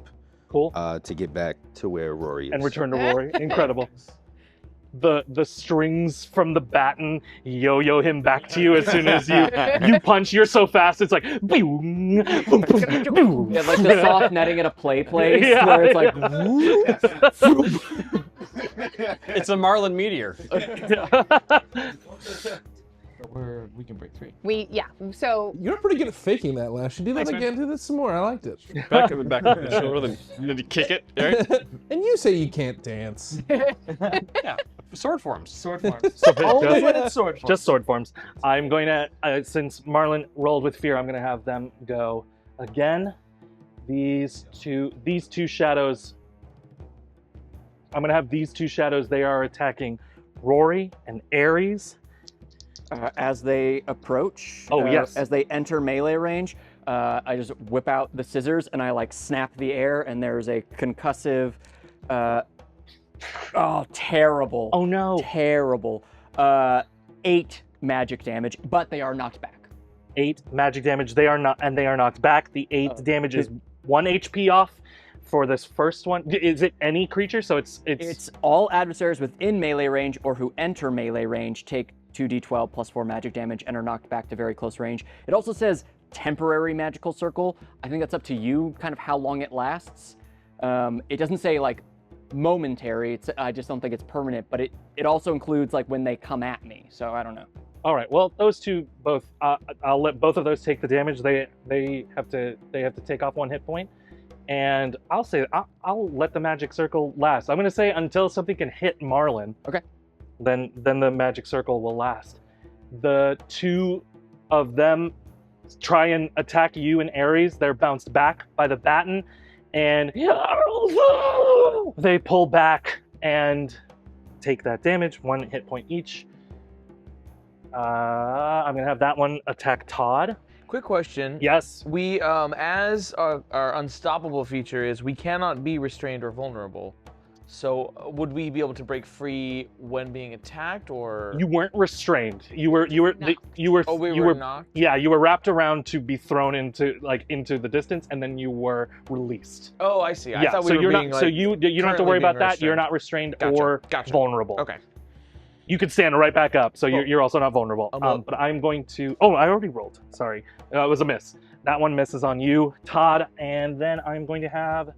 Cool. To get back to where Rory is. And return to Rory. Incredible. The strings from the baton yo-yo him back to you as soon as you punch. You're so fast, it's like boom, boom, boom, boom. Yeah, like the soft netting at a play place Yeah, where it's like. It's a Marlin meteor. We can break 3. So You're pretty good at faking that, Lash. You do that Thanks, man. again. Do this some more. I liked it. Back of the shoulder, then you kick it. Right? And you say you can't dance. Yeah. Sword forms. Sword forms. Only when it's sword forms. Just sword forms. I'm going to, since Marlon rolled with fear, I'm going to have them go again. These two shadows. I'm going to have these 2 shadows. They are attacking Rory and Ares. As they approach, Oh, yes. as they enter melee range, I just whip out the scissors and I snap the air, and there's a concussive, terrible. Oh no. Terrible. 8 magic damage, but they are knocked back. 8 magic damage. They are knocked back. The 8 damage is 1 HP off for this first one. Is it any creature? So It's all adversaries within melee range or who enter melee range take 2d12 plus 4 magic damage and are knocked back to very close range. It also says temporary magical circle. I think that's up to you, kind of how long it lasts. It doesn't say momentary. I just don't think it's permanent, but it also includes when they come at me. So I don't know. all right. Well, those two both. I'll let both of those take the damage. They have to take off 1 hit point, and I'll let the magic circle last. I'm gonna say until something can hit Marlin. Okay. Then the magic circle will last. The 2 of them try and attack you and Ares. They're bounced back by the baton, and they pull back and take that damage, 1 hit point each. I'm gonna have that one attack Todd. Quick question. Yes. We, as our unstoppable feature is, we cannot be restrained or vulnerable. So would we be able to break free when being attacked, or You weren't restrained. You were Oh, we you were were knocked? Yeah, you were wrapped around to be thrown into the distance, and then you were released. Oh, I see. I Yeah, thought we so were you're being, not. So like, you don't have to currently worry about being that. You're restrained. not restrained Gotcha, or gotcha. vulnerable. Okay. You could stand right back up, so Cool. you're also not vulnerable. Well- But I'm going to. Oh, I already rolled. Sorry, it was a miss. That one misses on you, Todd, and then I'm going to have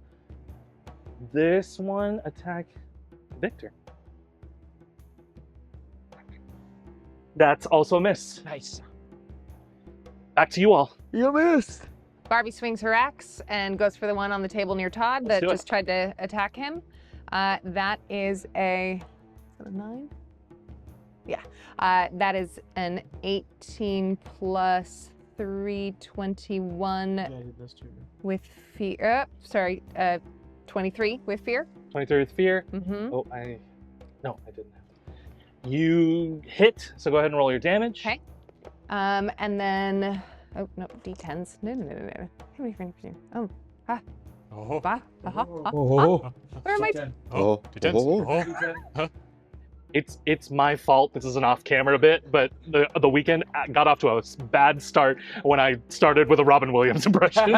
this one attack Victor. That's also a miss. Nice. Back to you all. You missed. Barbie swings her axe and goes for the one on the table near Todd Let's that do it. just tried to attack him. That is a 9? Yeah. That is an 18 plus 3, 21 with fear. 23 with fear. 23 with fear. Mm-hmm. Oh, no, I didn't have it. You hit, so go ahead and roll your damage. Okay. And then, oh no, D10s. No. How many frames? Oh, Oh. Where am I? Oh. D10s. It's my fault. This is an off-camera bit, but the weekend got off to a bad start when I started with a Robin Williams impression.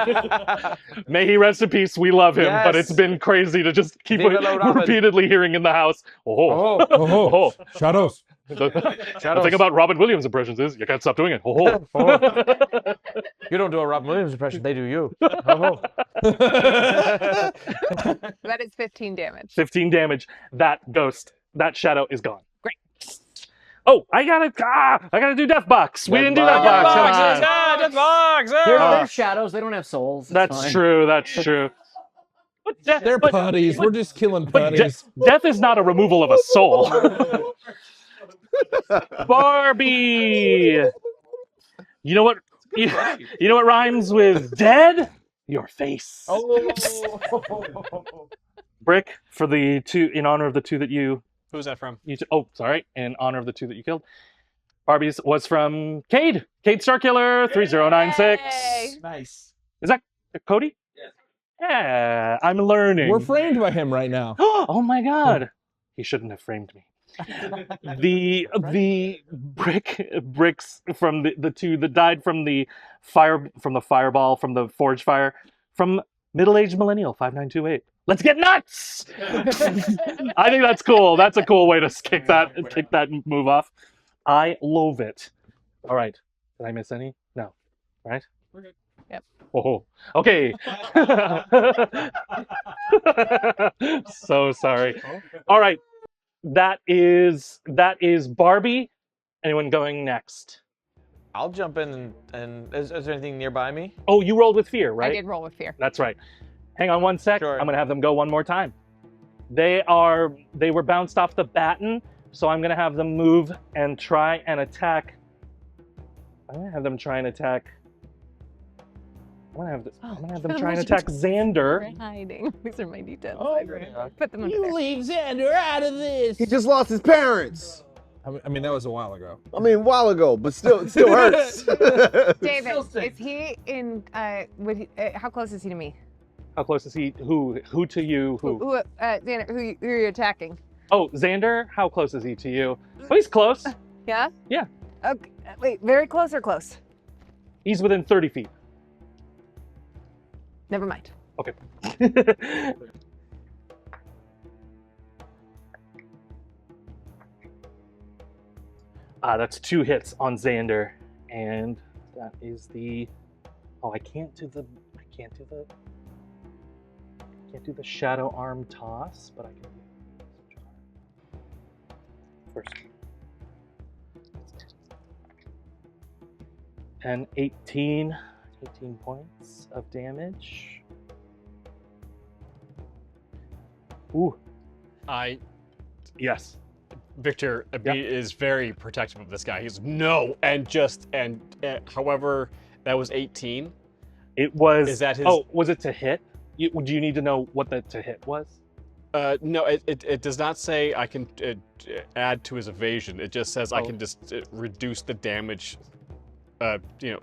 May he rest in peace. We love him, but it's Yes. been crazy to just keep Viva la Robin. repeatedly hearing in the house. Oh. Shadows. The thing about Robin Williams impressions is you can't stop doing it. You don't do a Robin Williams impression, they do you. That is 15 damage. 15 damage. That ghost, that shadow is gone. Great. Oh, I gotta do Death Box. We didn't do Death Box. Come on. They're shadows. They don't have souls. It's That's fine. true. That's true. But They're putties. We're just killing putties. death is not a removal of a soul. Barbie. You know what? You know what rhymes with dead? Your face. Brick for the two in honor of the two that you. Who's that from? Sorry. In honor of the two that you killed. Barbie's was from Cade. Cade Starkiller 3096. Yay. Nice. Is that Cody? Yeah, I'm learning. We're framed by him right now. Oh my god. He shouldn't have framed me. the bricks from the two that died from the fireball, from the forge fire, from middle-aged millennial 5928. Let's get nuts! I think that's cool. That's a cool way to kick that move off. I love it. All right. Did I miss any? No. Right? We're good. Yep. Oh, okay. So sorry. All right. That is Barbie. Anyone going next? I'll jump in and is there anything nearby me? Oh, you rolled with fear, right? I did roll with fear. That's right. Hang on one sec. Sure. I'm gonna have them go one more time. They were bounced off the batten, so I'm gonna have them move and try and attack. I'm gonna have them try and attack. I'm gonna have them try and attack Xander. We're hiding. These are my details. Oh, I put them under there. leave Xander out of this. He just lost his parents. I mean, that was a while ago. I mean, a while ago, but still, it still hurts. David, is he in? How close is he to me? How close is he? Who to you? Who? Xander, who are you attacking? Oh, Xander. How close is he to you? Oh, he's close. Yeah. Yeah. Okay. Wait, very close or close? He's within 30 feet. Never mind. Okay. That's 2 hits on Xander, and that is the. Oh, I can't do the shadow arm toss, but I can do first. 10, 18 points of damage. Ooh. Yes. Victor is very protective of this guy. He's no, and however, that was 18. It was. Is that his? Oh, was it to hit? Do you need to know what the to hit was? No, it does not say I can add to his evasion. It just says I can just reduce the damage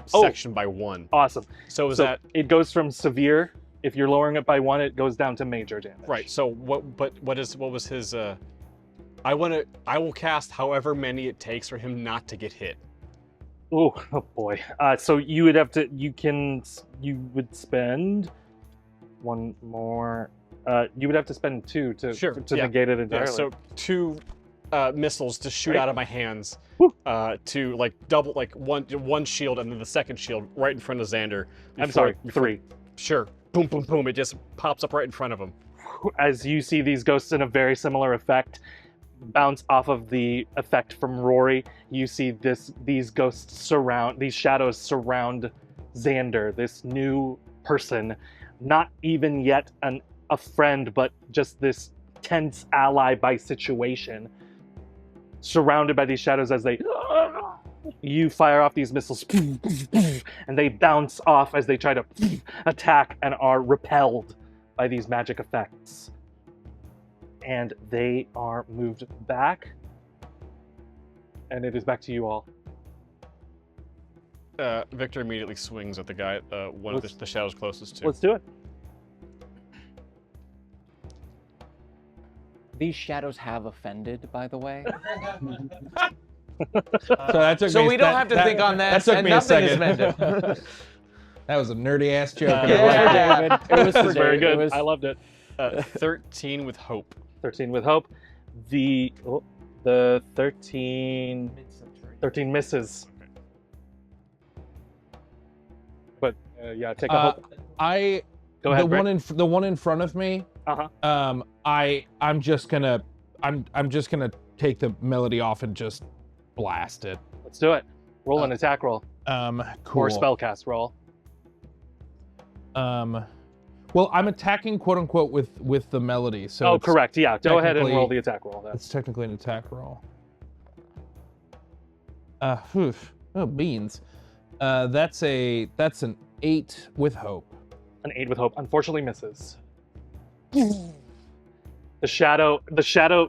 section by 1. Awesome. So So that it goes from severe. If you're lowering it by 1, it goes down to major damage. right? So what was his? I will cast however many it takes for him not to get hit. Oh boy. So you would have to. You would spend 1 more. You would have to spend 2 to negate it entirely. Yeah, so 2 missiles to shoot out of my hands to like double, like one shield and then the second shield right in front of Xander. I'm sorry, 3. Sure. Boom, boom, boom. It just pops up right in front of him. As you see these ghosts in a very similar effect bounce off of the effect from Rory, you see these shadows surround Xander, this new person, not even yet a friend, but just this tense ally by situation, surrounded by these shadows as you fire off these missiles, and they bounce off as they try to attack and are repelled by these magic effects. And they are moved back, and it is back to you all. Victor immediately swings at the guy, one of the shadows closest to. Let's do it. These shadows have offended, by the way. So we don't have to think on that. That took and me a nothing is second. meant. That was a nerdy ass joke. David. It was for Very David. good. I loved it. 13 with hope. 13 with hope. The 13 misses. But yeah, take a hope. Go ahead, Brick. The one in front of me. Uh-huh. I'm just gonna take the melody off and just blast it. Let's do it. Roll an attack roll. Cool. Or spellcast roll. Well, I'm attacking quote unquote with the melody. So it's correct. Yeah. Go ahead and technically- roll the attack roll. It's technically an attack roll. Oh, beans. That's an 8 with hope. An 8 with hope. Unfortunately misses. The shadow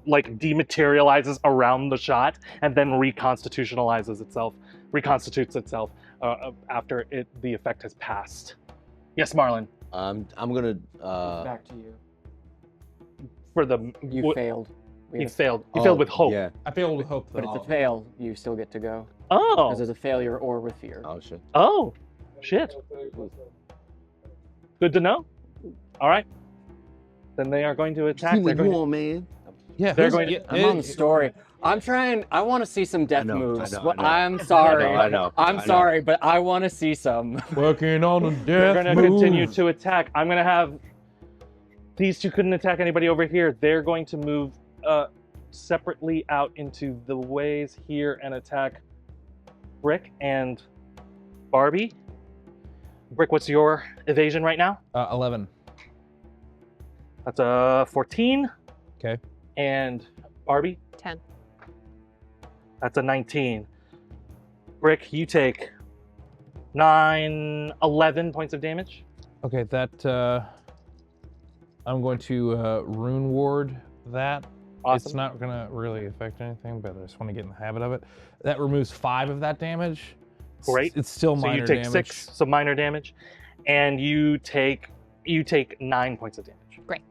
like dematerializes around the shot and then reconstitutes itself after the effect has passed. Yes, Marlon. I'm gonna. Back to you. For the You failed. You failed. You failed with hope. Yeah. I failed with hope. But it's a fail. You still get to go. Oh. Because there's a failure or with fear. Oh shit. Oh. Shit. Good to know. All right. Then they are going to attack. Keep it going, man. Yeah, They're going to. I'm on the story. I'm trying. I want to see some death moves. I know. I'm sorry. I know. I'm sorry, but I want to see some. Working on a They're death going to continue to attack. I'm going to have these two couldn't attack anybody over here. They're going to move separately out into the ways here and attack Brick and Barbie. Brick, what's your evasion right now? 11. That's a 14. Okay. And Barbie? 10. That's a 19. Brick, you take 11 points of damage. Okay, that I'm going to rune ward that. Awesome. It's not gonna really affect anything, but I just want to get in the habit of it. That removes 5 of that damage. Great. It's still So minor you take damage. 6, so minor damage, and you take 9 points of damage. Great.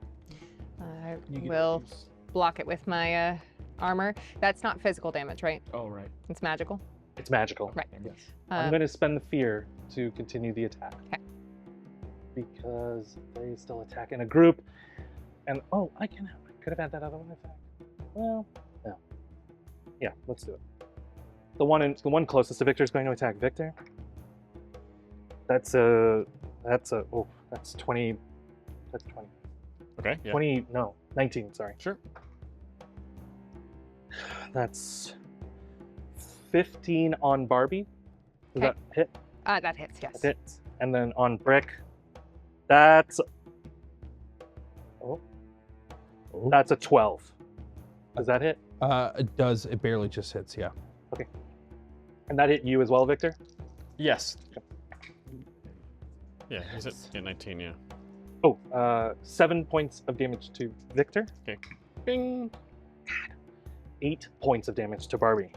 I will block it with my armor. That's not physical damage, right? Oh, right. It's magical. It's magical. Right. Yes. I'm going to spend the fear to continue the attack. Okay. Because they still attack in a group, and I could have had that other one attack. Well, no. Yeah, let's do it. The one closest to Victor is going to attack Victor. That's 20. That's 20. Okay. Yeah. 20, no, 19, sorry. Sure. That's 15 on Barbie. Does that hit? That hits, yes. That hits. And then on Brick, that's that's a 12. Does that hit? It does. It barely just hits. Yeah. Okay. And that hit you as well, Victor? Yes. Yeah, he's at 19, yeah. Oh, 7 points of damage to Victor. Okay. Bing. 8 points of damage to Barbie.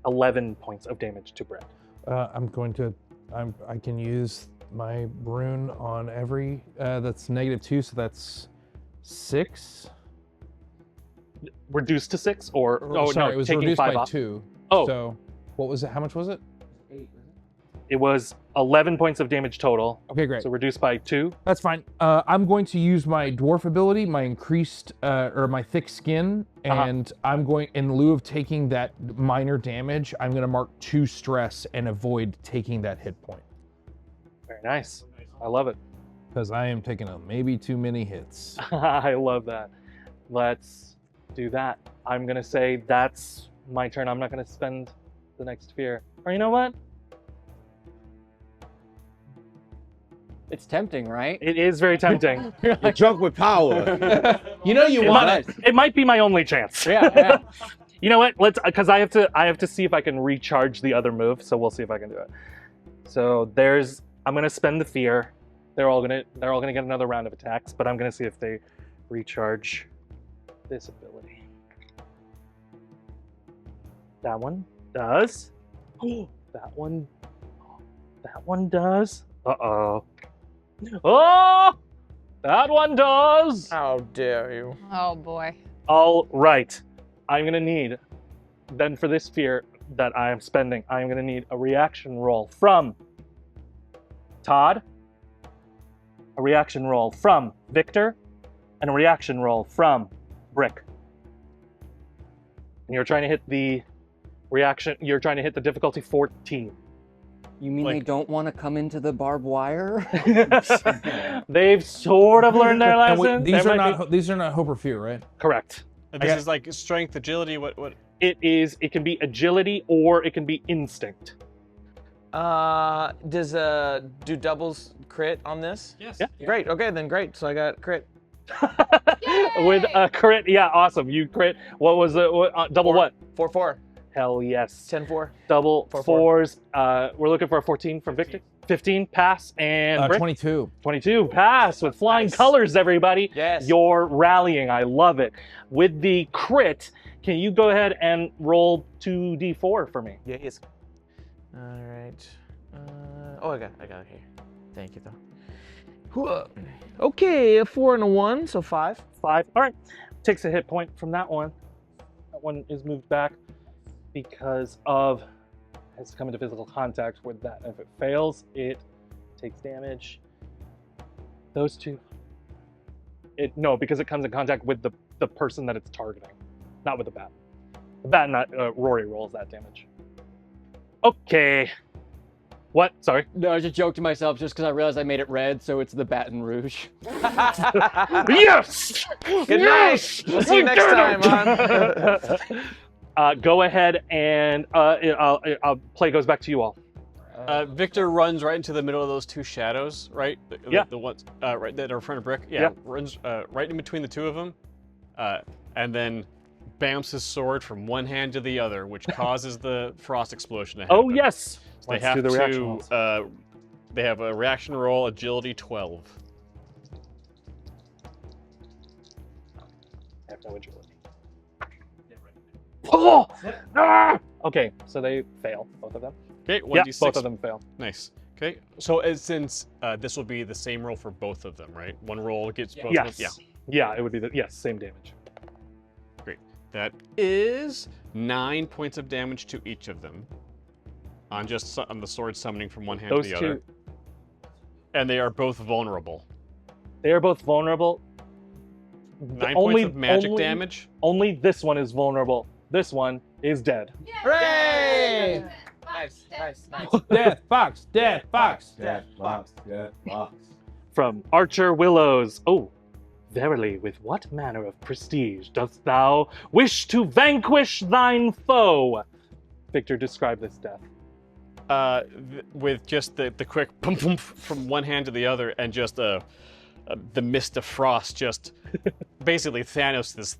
11 points of damage to Brett. I'm going to. I can use my rune on every. That's -2, so that's 6. Reduced to 6, or Sorry, no, it was taking reduced 5 by off. 2. Oh. So, what was it? How much was it? It was 11 points of damage total. Okay, great. So reduced by 2. That's fine. I'm going to use my dwarf ability, my increased or my thick skin, and I'm going, in lieu of taking that minor damage, I'm going to mark 2 stress and avoid taking that hit point. Very nice. I love it. Because I am taking maybe too many hits. I love that. Let's do that. I'm going to say that's my turn. I'm not going to spend the next fear. Or you know what? It's tempting, right? It is very tempting. You're drunk with power. You know you want it. It might be my only chance. Yeah. You know what? Let's, because I have to see if I can recharge the other move. So we'll see if I can do it. So I'm gonna spend the fear. They're all gonna get another round of attacks, but I'm gonna see if they recharge this ability. That one does. Oh, that one does. Uh-oh. Oh! That one does! How dare you? Oh boy. All right. I'm going to need, then for this fear that I am spending, I'm going to need a reaction roll from Todd, a reaction roll from Victor, and a reaction roll from Brick. And you're trying to hit the difficulty 14. You mean they don't want to come into the barbed wire? They've sort of learned their And lesson. these are not hope or fear, right? Correct. This is like strength, agility. What? It can be agility or it can be instinct. Does do doubles crit on this? Yes. Yeah. Great. Okay, then great. So I got crit. With a crit, yeah, awesome. You crit. What was it? Double what? 4-4. Hell yes. 10-4. Double 4-4. fours. We're looking for a 14 from Victor. 15 pass and Brick. 22. 22 pass with flying colors, everybody. Yes. You're rallying. I love it. With the crit, can you go ahead and roll 2d4 for me? Yes. All right. I got it here. Thank you, though. Okay, a 4 and a 1, so 5. 5. All right. Takes a hit point from that one. That one is moved back because of has come into physical contact with that. If it fails, it takes damage. Those two. No, because it comes in contact with the person that it's targeting, not with the bat. The bat, not Rory rolls that damage. Okay. What? Sorry. No, I just joked to myself just because I realized I made it red, so it's the Baton Rouge. Yes! Good night. We'll see you next time, man. Go ahead and play goes back to you all. Victor runs right into the middle of those two shadows, right? Yeah. The ones right that are in front of Brick. Yeah. Runs right in between the two of them, and then bams his sword from one hand to the other, which causes the frost explosion to happen. Oh yes. So they Let's have do the reaction rolls. they have a reaction roll, agility 12. I have no agility. Oh! Ah! Okay, so they fail, both of them. Okay, Yeah, 1d6. both of them fail. Nice. Okay, so since this will be the same roll for both of them, right? One roll gets both Yes. of them? Yeah, it would be same damage. Great. That is 9 points of damage to each of them. On the sword summoning from one hand Those to the other. two, And they are both vulnerable. they are both vulnerable. 9 points of magic damage. Only this one is vulnerable. This one is dead. Hooray! Nice. Death box, death box. Death box, death box. From Archer Willows. Oh, verily, with what manner of prestige dost thou wish to vanquish thine foe? Victor, describe this death. With just the quick pum pum from one hand to the other, and just the mist of frost, just basically Thanos this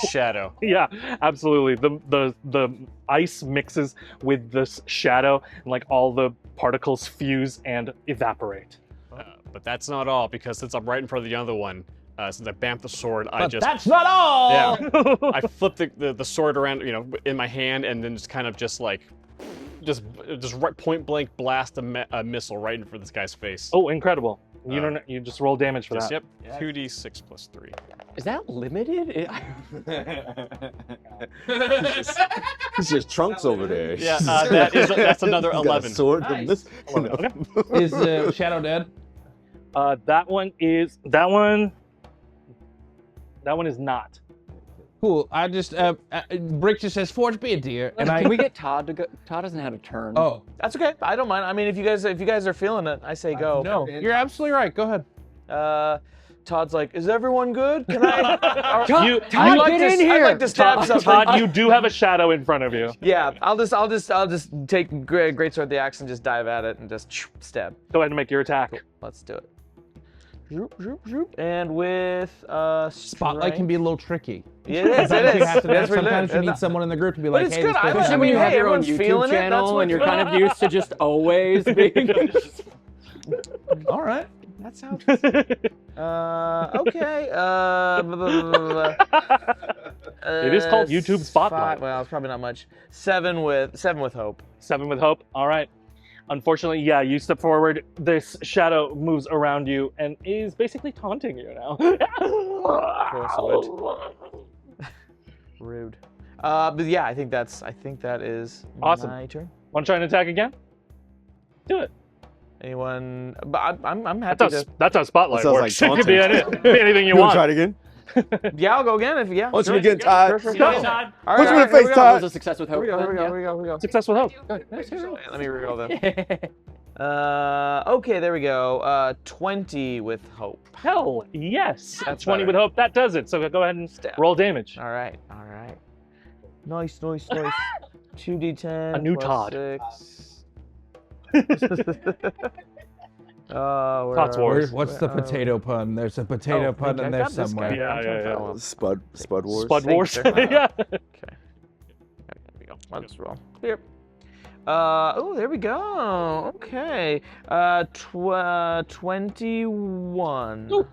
shadow. Yeah, absolutely. The ice mixes with this shadow, and like all the particles fuse and evaporate. But that's not all, because since I'm right in front of the other one, since I bamfed the sword, But that's not all. Yeah. I flip the sword around, in my hand, and then just right point blank blast a missile right in front of this guy's face. Oh, incredible! You just roll damage for that. Yep. 2d6 plus 3. Is that limited? He's just trunks over there. Yeah, that's another He's got a 11. sword. Nice. Is Shadow dead? That one is not. Cool. I just Brick just says forge be a deer, and Can we get Todd to go? Todd doesn't have a turn. Oh That's okay. I don't mind. I mean, if you guys are feeling it, I say go. no, you're absolutely right. Go ahead. Todd's like, is everyone good? Can I? Todd, I'd like get to, in here! I'd like to stab something. Todd, you do have a shadow in front of you. Yeah, I'll just take greatsword the axe and just dive at it and just stab. Go ahead and make your attack. Let's do it. Zoop, zoop, zoop. And with Spotlight can be a little tricky. It is. Sometimes you have to, That's sometimes you need someone in the group to be But like, it's hey, good. this I person- Especially when you have Hey, your own everyone's feeling YouTube it, that's channel what- and you're kind of used to just always being. All right. That sounds. Okay. It is called YouTube Spotlight. Well, it's probably not much. Seven with hope. 7 with hope. All right. Unfortunately, yeah, you step forward. This shadow moves around you and is basically taunting you now. Of course it would. Rude. But yeah, I think that is Awesome. my turn. Want to try and attack again? Do it. Anyone? But I'm happy to. That's how Spotlight That sounds works. like It could be anything you You want want. to try it again? Yeah, I'll go again if Once sure. we get Todd. Sure. Go. All right, Punch him in the all right, face, here we go. Todd. Was a success with hope. Here we go. then? Here we go. Success with hope. Good. Nice. Let me reroll them. Okay, there we go. 20 with hope. Hell yes. That's 20 better. with hope. That does it. So go ahead and Stab. roll damage. All right. Nice. 2d10. A new plus Todd. 6. Tots Wars. What's the potato pun? There's a potato pun in there somewhere. Yeah. Spud Wars. Spud Wars. Thanks, sir. Yeah. Okay. There we go. Let's roll. Here. Oh, there we go. Okay. 21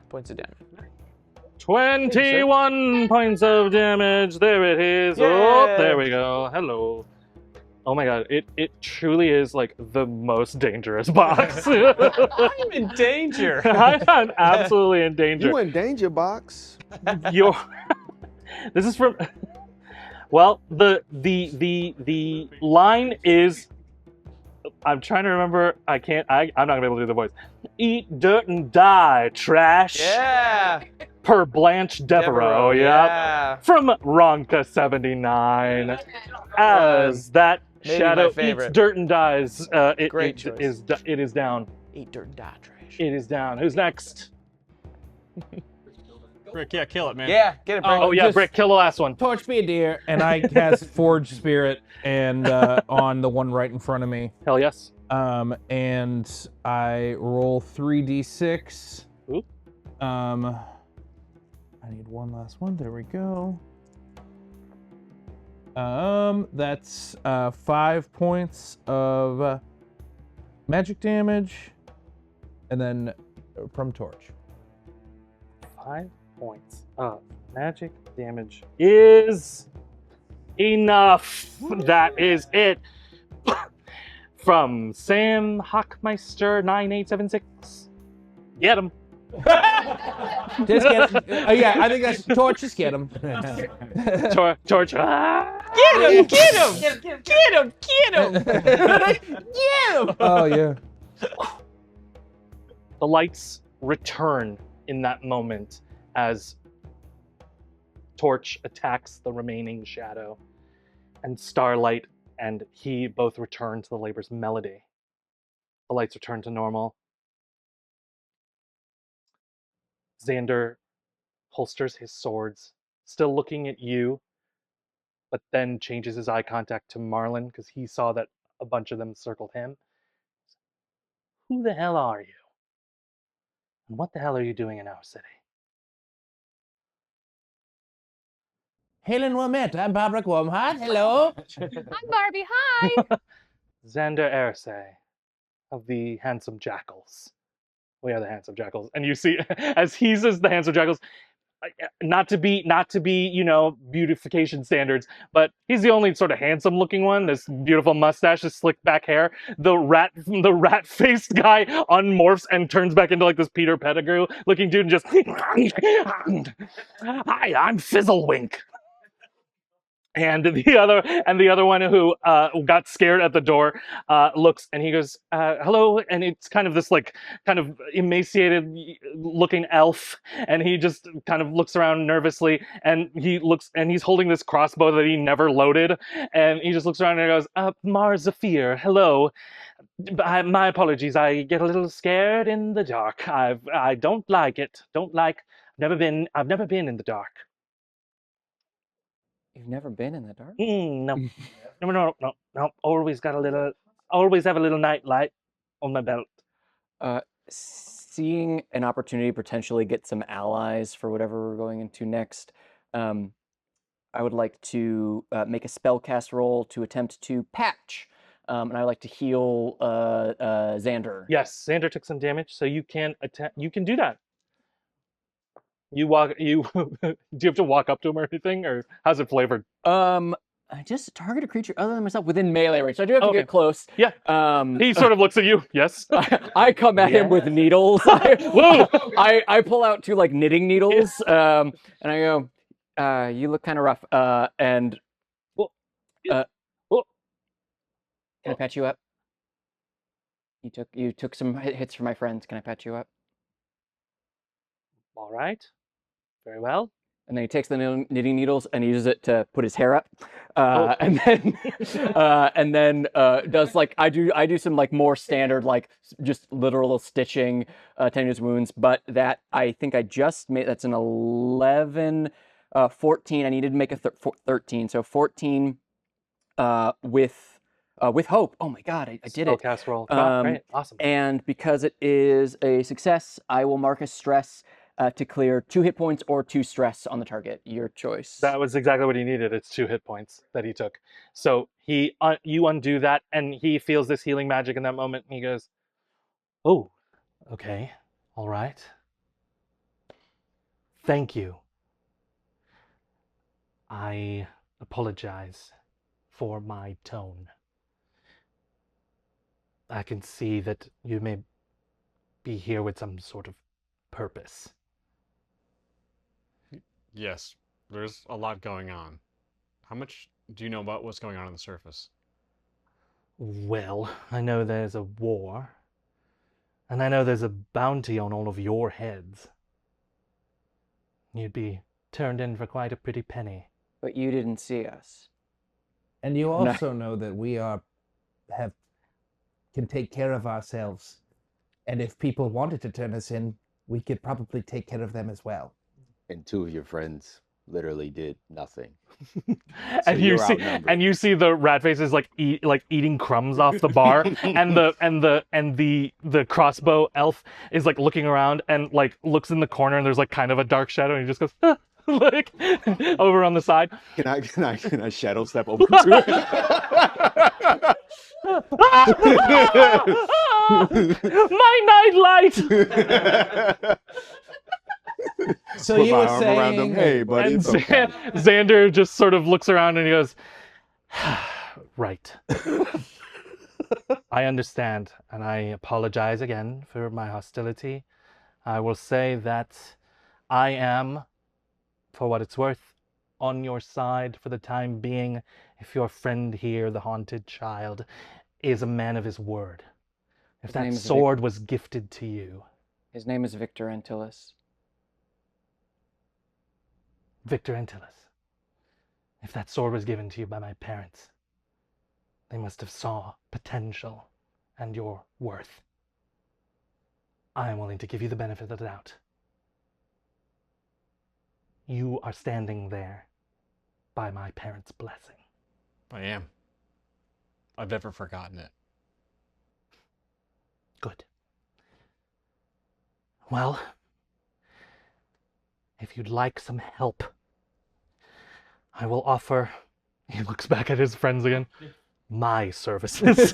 points of damage. 21 points of damage. There it is. Yeah. Oh, there we go. Hello. Oh my god, it truly is like the most dangerous box. I'm in danger. I'm absolutely in danger. You in danger, box. This is from. Well, the line is. I'm trying to remember. I'm not gonna be able to do the voice. Eat dirt and die, trash. Yeah. Per Blanche Devereaux. Yeah. From Ronka 79. As that Maybe shadow my eats favorite. dirt and dies, Great choice. it is down. Eat dirt and die, trash. It is down. Who's next? Rick, yeah, kill it, man. Yeah, get it, Brick. Oh yeah, just- Brick, kill the last one. Torch be a deer, and I cast Forge Spirit and on the one right in front of me. Hell yes. And I roll 3d6. Ooh. I need one last one. There we go. That's 5 points of magic damage, and then from Torch. 5 points of magic damage is enough. That is it. From Sam Hockmeister 9876. Get him. Just get him. Yeah, I think that's Torch. Just get him. Torch. Ah! Get him! Get him! Get him! Get him! Get him! Oh yeah. The lights return in that moment as Torch attacks the remaining shadow, and Starlight and he both return to the labor's melody. The lights return to normal. Xander holsters his swords, still looking at you, but then changes his eye contact to Marlin because he saw that a bunch of them circled him. Who the hell are you? And what the hell are you doing in our city? Helen Wilmette, I'm Barbara Wormhart. Hello. I'm Barbie. Hi. Xander Ersay of the Handsome Jackals. We are the handsome jackals. And you see, as he says the handsome jackals, not to be, beautification standards, but he's the only sort of handsome looking one. This beautiful mustache, this slick back hair. The rat faced guy unmorphs and turns back into like this Peter Pettigrew looking dude and just, hi, I'm Fizzlewink. And the other one who got scared at the door looks and he goes, hello, and it's kind of this like kind of emaciated looking elf, and he just kind of looks around nervously, and he's holding this crossbow that he never loaded, and he just looks around and goes, Mars Zafir, hello. My apologies, I get a little scared in the dark. I don't like it. I've never been in the dark. You've never been in the dark? No. No. Always have a little night light on my belt. Seeing an opportunity to potentially get some allies for whatever we're going into next, I would like to make a spellcast roll to attempt to patch, and I would like to heal Xander. Yes, Xander took some damage, so you can do that. Do you have to walk up to him or anything, or how's it flavored? I just target a creature other than myself within melee range, so I do have to get close. Yeah. He sort of looks at you. Yes. I come at him with needles. I pull out 2 like knitting needles, and I go, "You look kind of rough." Can I patch you up? You took some hits for my friends. Can I patch you up? All right. Very well. And then he takes the knitting needles and he uses it to put his hair up, and then does like I do some like more standard like just literal stitching, tending his wounds. But that I think I just made that's an 11, 14. I needed to make a 13, so 14 with hope. Oh my god, I did it. Spellcast roll. Great. Awesome. And because it is a success, I will mark a stress. To clear 2 hit points or 2 stress on the target, your choice. That was exactly what he needed. It's 2 hit points that he took. So you undo that, and he feels this healing magic in that moment, and he goes, "Oh, okay, all right. Thank you. I apologize for my tone. I can see that you may be here with some sort of purpose." Yes, there's a lot going on. How much do you know about what's going on the surface? Well, I know there's a war, and I know there's a bounty on all of your heads. You'd be turned in for quite a pretty penny. But you didn't see us. And you also know that we can take care of ourselves. And if people wanted to turn us in, we could probably take care of them as well. And 2 of your friends literally did nothing. And you see the rat faces like eating crumbs off the bar, and the crossbow elf is like looking around and like looks in the corner, and there's like kind of a dark shadow, and he just goes like over on the side. Can I shadow step over to it? My nightlight. So you were saying, hey, buddy, and Xander just sort of looks around and he goes, right. I understand, and I apologize again for my hostility. I will say that I am, for what it's worth, on your side for the time being if your friend here, the haunted child, is a man of his word. If that sword was gifted to you. His name is Victor Antilles. Victor Antilles. If that sword was given to you by my parents, they must have saw potential and your worth. I am willing to give you the benefit of the doubt. You are standing there by my parents' blessing. I am. I've never forgotten it. Good. Well, if you'd like some help, I will offer... He looks back at his friends again. my services.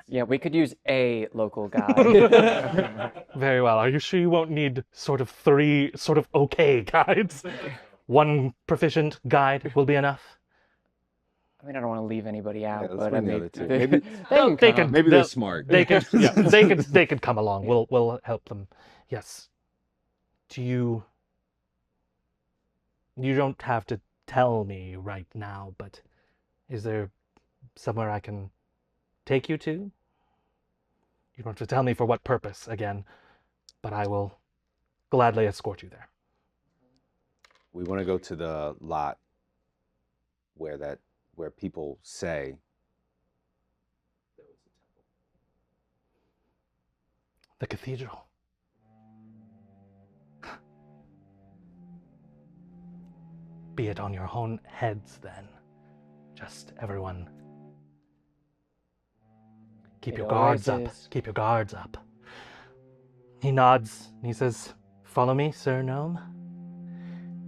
Yeah, we could use a local guide. Very well. Are you sure you won't need sort of 3 sort of okay guides? 1 proficient guide will be enough? I mean, I don't want to leave anybody out, let's but I bring the mean, other two. they, Maybe- they can come. Maybe they're smart. They can they can come along. We'll help them. Yes. You don't have to tell me right now, but is there somewhere I can take you to? You don't have to tell me for what purpose again, but I will gladly escort you there. We want to go to the lot where people say The cathedral. Be it on your own heads then. Just everyone. Keep your guards up. Keep your guards up. He nods and he says, "Follow me, Sir Gnome."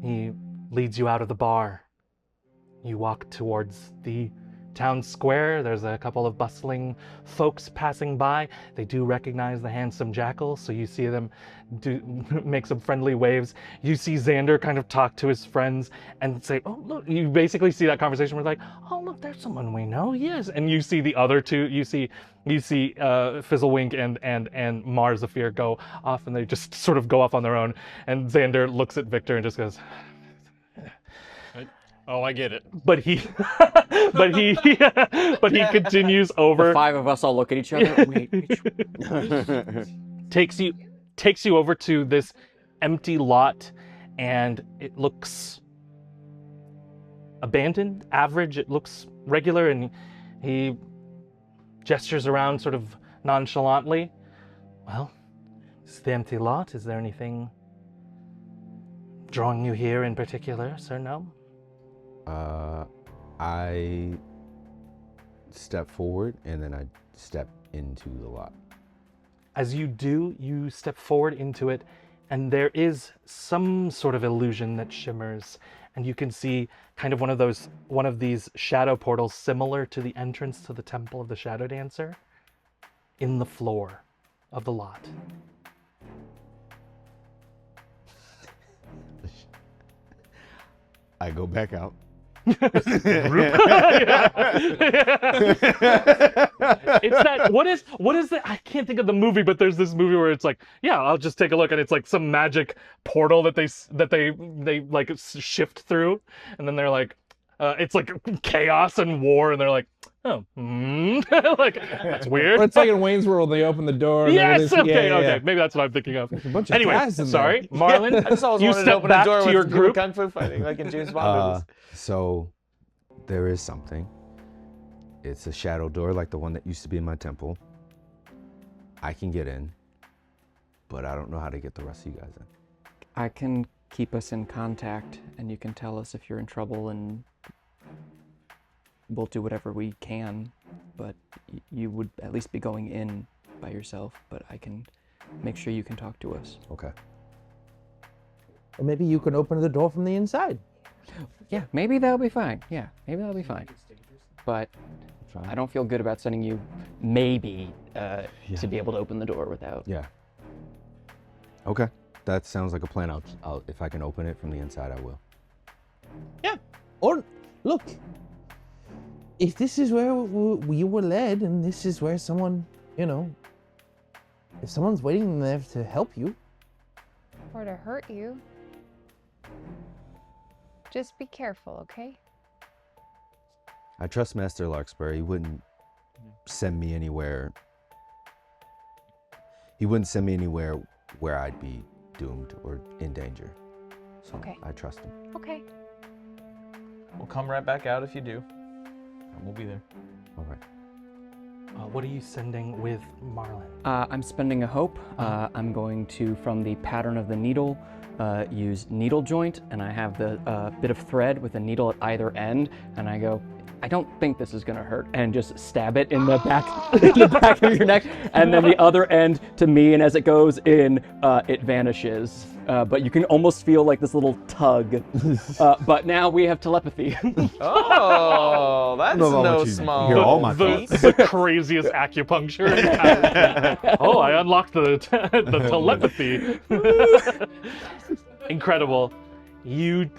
He leads you out of the bar. You walk towards the town square. There's a couple of bustling folks passing by. They do recognize the handsome jackal, so you see them make some friendly waves. You see Xander kind of talk to his friends and say, "Oh, look," you basically see that conversation where like, "Oh, look, there's someone we know, yes." And you see the other two, you see Fizzlewink and Marzafir go off, and they just sort of go off on their own. And Xander looks at Victor and just goes, Oh, I get it. but he continues over. The 5 of us all look at each other. Wait, takes you over to this empty lot, and it looks abandoned, average. It looks regular, and he gestures around sort of nonchalantly. "Well, it's the empty lot. Is there anything drawing you here in particular, Sir Gnome?" I step forward and then I step into the lot. As you do, you step forward into it, and there is some sort of illusion that shimmers, and you can see kind of one of these shadow portals similar to the entrance to the Temple of the Shadow Dancer in the floor of the lot. I go back out. It's that what is that? I can't think of the movie, but there's this movie where it's like, yeah, I'll just take a look, and it's like some magic portal that they like shift through, and then they're like, it's like chaos and war, and they're like, oh, like that's weird. Or it's like in Wayne's World, they open the door. And Yes, okay, yeah, okay, maybe that's what I'm thinking of. There's a bunch of Anyway, cats in sorry, there. Marlon. I just always You wanted to step open back a door to with your people group. kung fu fighting, like in James Bond movies. So there is something. It's a shadow door like the one that used to be in my temple. I can get in, but I don't know how to get the rest of you guys in. I can keep us in contact, and you can tell us if you're in trouble, and we'll do whatever we can. But you would at least be going in by yourself, but I can make sure you can talk to us. Okay. Or maybe you can open the door from the inside. Yeah, maybe that'll be fine. Yeah, maybe that'll be fine. But I don't feel good about sending you maybe to be able to open the door without. Yeah. Okay. That sounds like a plan. I'll if I can open it from the inside, I will. Yeah. Or look, if this is where we were led, and this is where someone, if someone's waiting there to help you. Or to hurt you. Just be careful, okay? I trust Master Larkspur. He wouldn't send me anywhere. He wouldn't send me anywhere where I'd be doomed or in danger. So Okay. I trust him. Okay. We'll come right back out if you do, and we'll be there. All right. What are you sending with Marlon? I'm spending a hope. I'm going to, from the pattern of the needle, use needle joint, and I have the bit of thread with a needle at either end, and I go, I don't think this is gonna hurt, and just stab it in the back, in the back of your neck, and then the other end to me, and as it goes in, it vanishes. but you can almost feel like this little tug. But now we have telepathy. Oh, that's know about no what you small. hear all my the, thoughts. the craziest acupuncture. Oh, I unlocked the telepathy. Incredible. You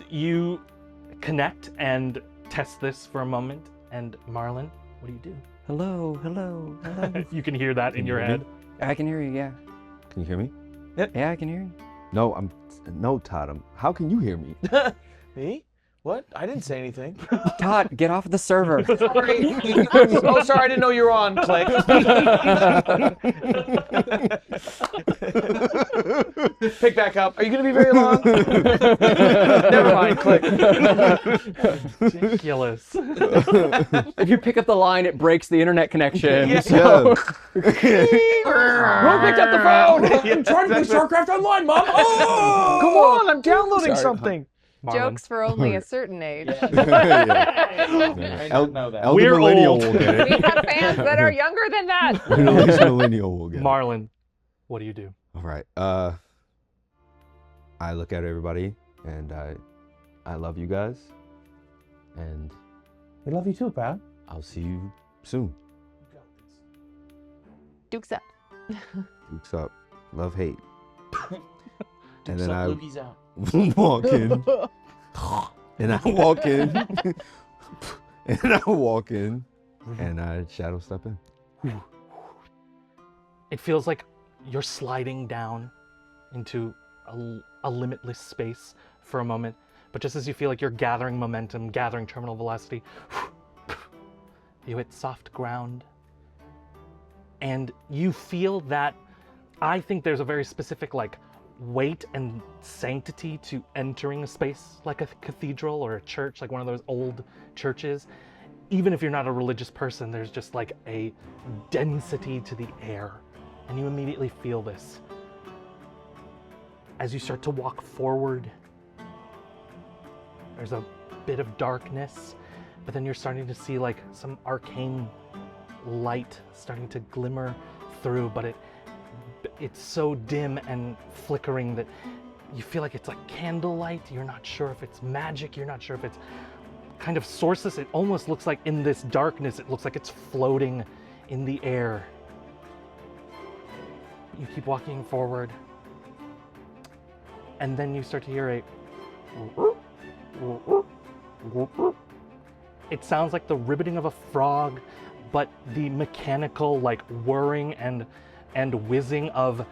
connect and test this for a moment. And Marlon, what do you do? Hello, hello, hello. You can hear that in your head. I can hear you, yeah. Can you hear me? Yeah, I can hear you. No, Todd. How can you hear me? Me? What? I didn't say anything. Todd, get off the server. Sorry. Oh, sorry, I didn't know you were on. Click. Pick back up. Are you going to be very long? Never mind. Click. Ridiculous. If you pick up the line, it breaks the internet connection. Yeah. So... Yeah. Who picked up the phone? I'm trying to play StarCraft Online, Mom. Oh! Come on, I'm downloading something. Marlon. Jokes for only a certain age. I El- know that. Elder We're millennial old. will get We it. have fans that are younger than that. At least millennial will get it. Marlon, what do you do? All right. I look at everybody and I love you guys, and We love you too, pal. I'll see you soon. Duke's up. Dukes up. Love, hate. And then Suck I Lukey's out. walk in. And I walk in. And I walk in. And I shadow step in. It feels like you're sliding down into a limitless space for a moment, but just as you feel like you're gathering momentum, gathering terminal velocity, you hit soft ground, and you feel that, I think there's a very specific weight and sanctity to entering a space like a cathedral or a church, like one of those old churches. Even if you're not a religious person, there's just like a density to the air, and you immediately feel this. As you start to walk forward, there's a bit of darkness, but then you're starting to see like some arcane light starting to glimmer through, but it's so dim and flickering that you feel like it's like candlelight. You're not sure if it's magic, you're not sure if it's kind of sourceless. It almost looks like in this darkness, it looks like it's floating in the air. You keep walking forward, and then you start to hear a... It sounds like the ribbiting of a frog, but the mechanical like whirring and whizzing of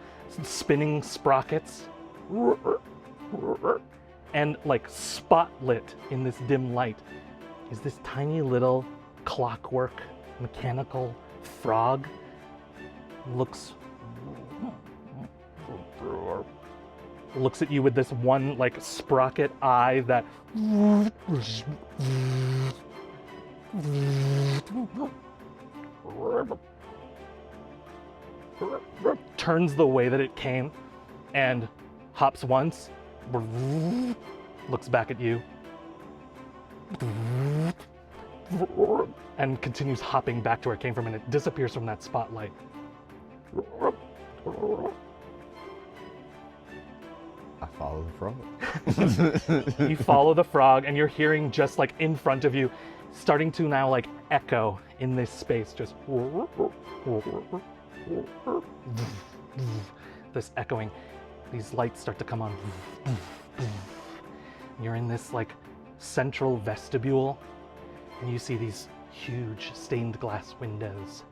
spinning sprockets. And like spotlit in this dim light is this tiny little clockwork mechanical frog. Looks at you with this one like sprocket eye that turns the way that it came and hops once, looks back at you, and continues hopping back to where it came from, and it disappears from that spotlight. I follow the frog. You follow the frog, and you're hearing just like in front of you, starting to now like echo in this space, just this echoing. These lights start to come on. You're in this like central vestibule, and you see these huge stained glass windows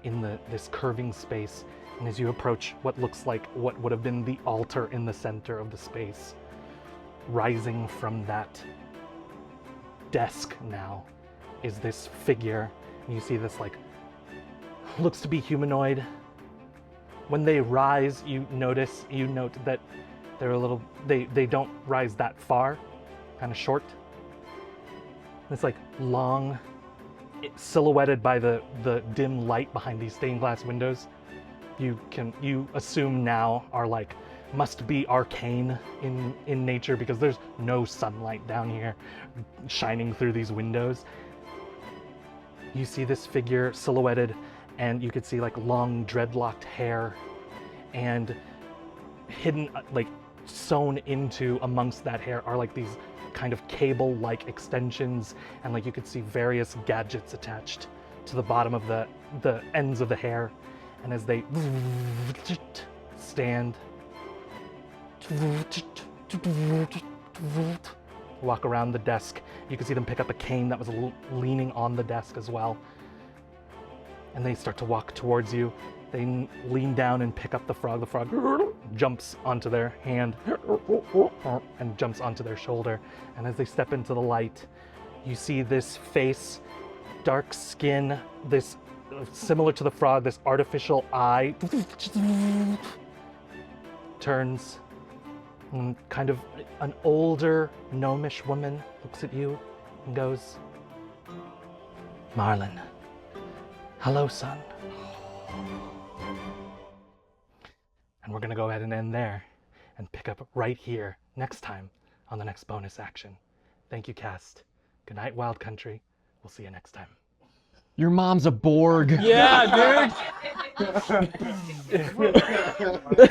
in this curving space. And as you approach what looks like what would have been the altar in the center of the space, rising from that desk now is this figure. And you see this like, looks to be humanoid. When they rise, you note that they're a little, they don't rise that far, kind of short. It's like long, silhouetted by the dim light behind these stained glass windows. You assume now are like, must be arcane in nature, because there's no sunlight down here shining through these windows. You see this figure silhouetted, and you could see like long dreadlocked hair and hidden like sewn into amongst that hair are like these kind of cable-like extensions, and like you could see various gadgets attached to the bottom of the ends of the hair. And as they stand, walk around the desk, you can see them pick up a cane that was leaning on the desk as well. And they start to walk towards you. They lean down and pick up the frog. The frog jumps onto their hand and jumps onto their shoulder. And as they step into the light, you see this face, dark skin, this similar to the frog, this artificial eye turns, and kind of an older gnomish woman looks at you and goes, "Marlin, hello, son." And we're gonna go ahead and end there and pick up right here next time on the next bonus action. Thank you, cast. Good night, Wild Country. We'll see you next time. Your mom's a Borg. Yeah, dude.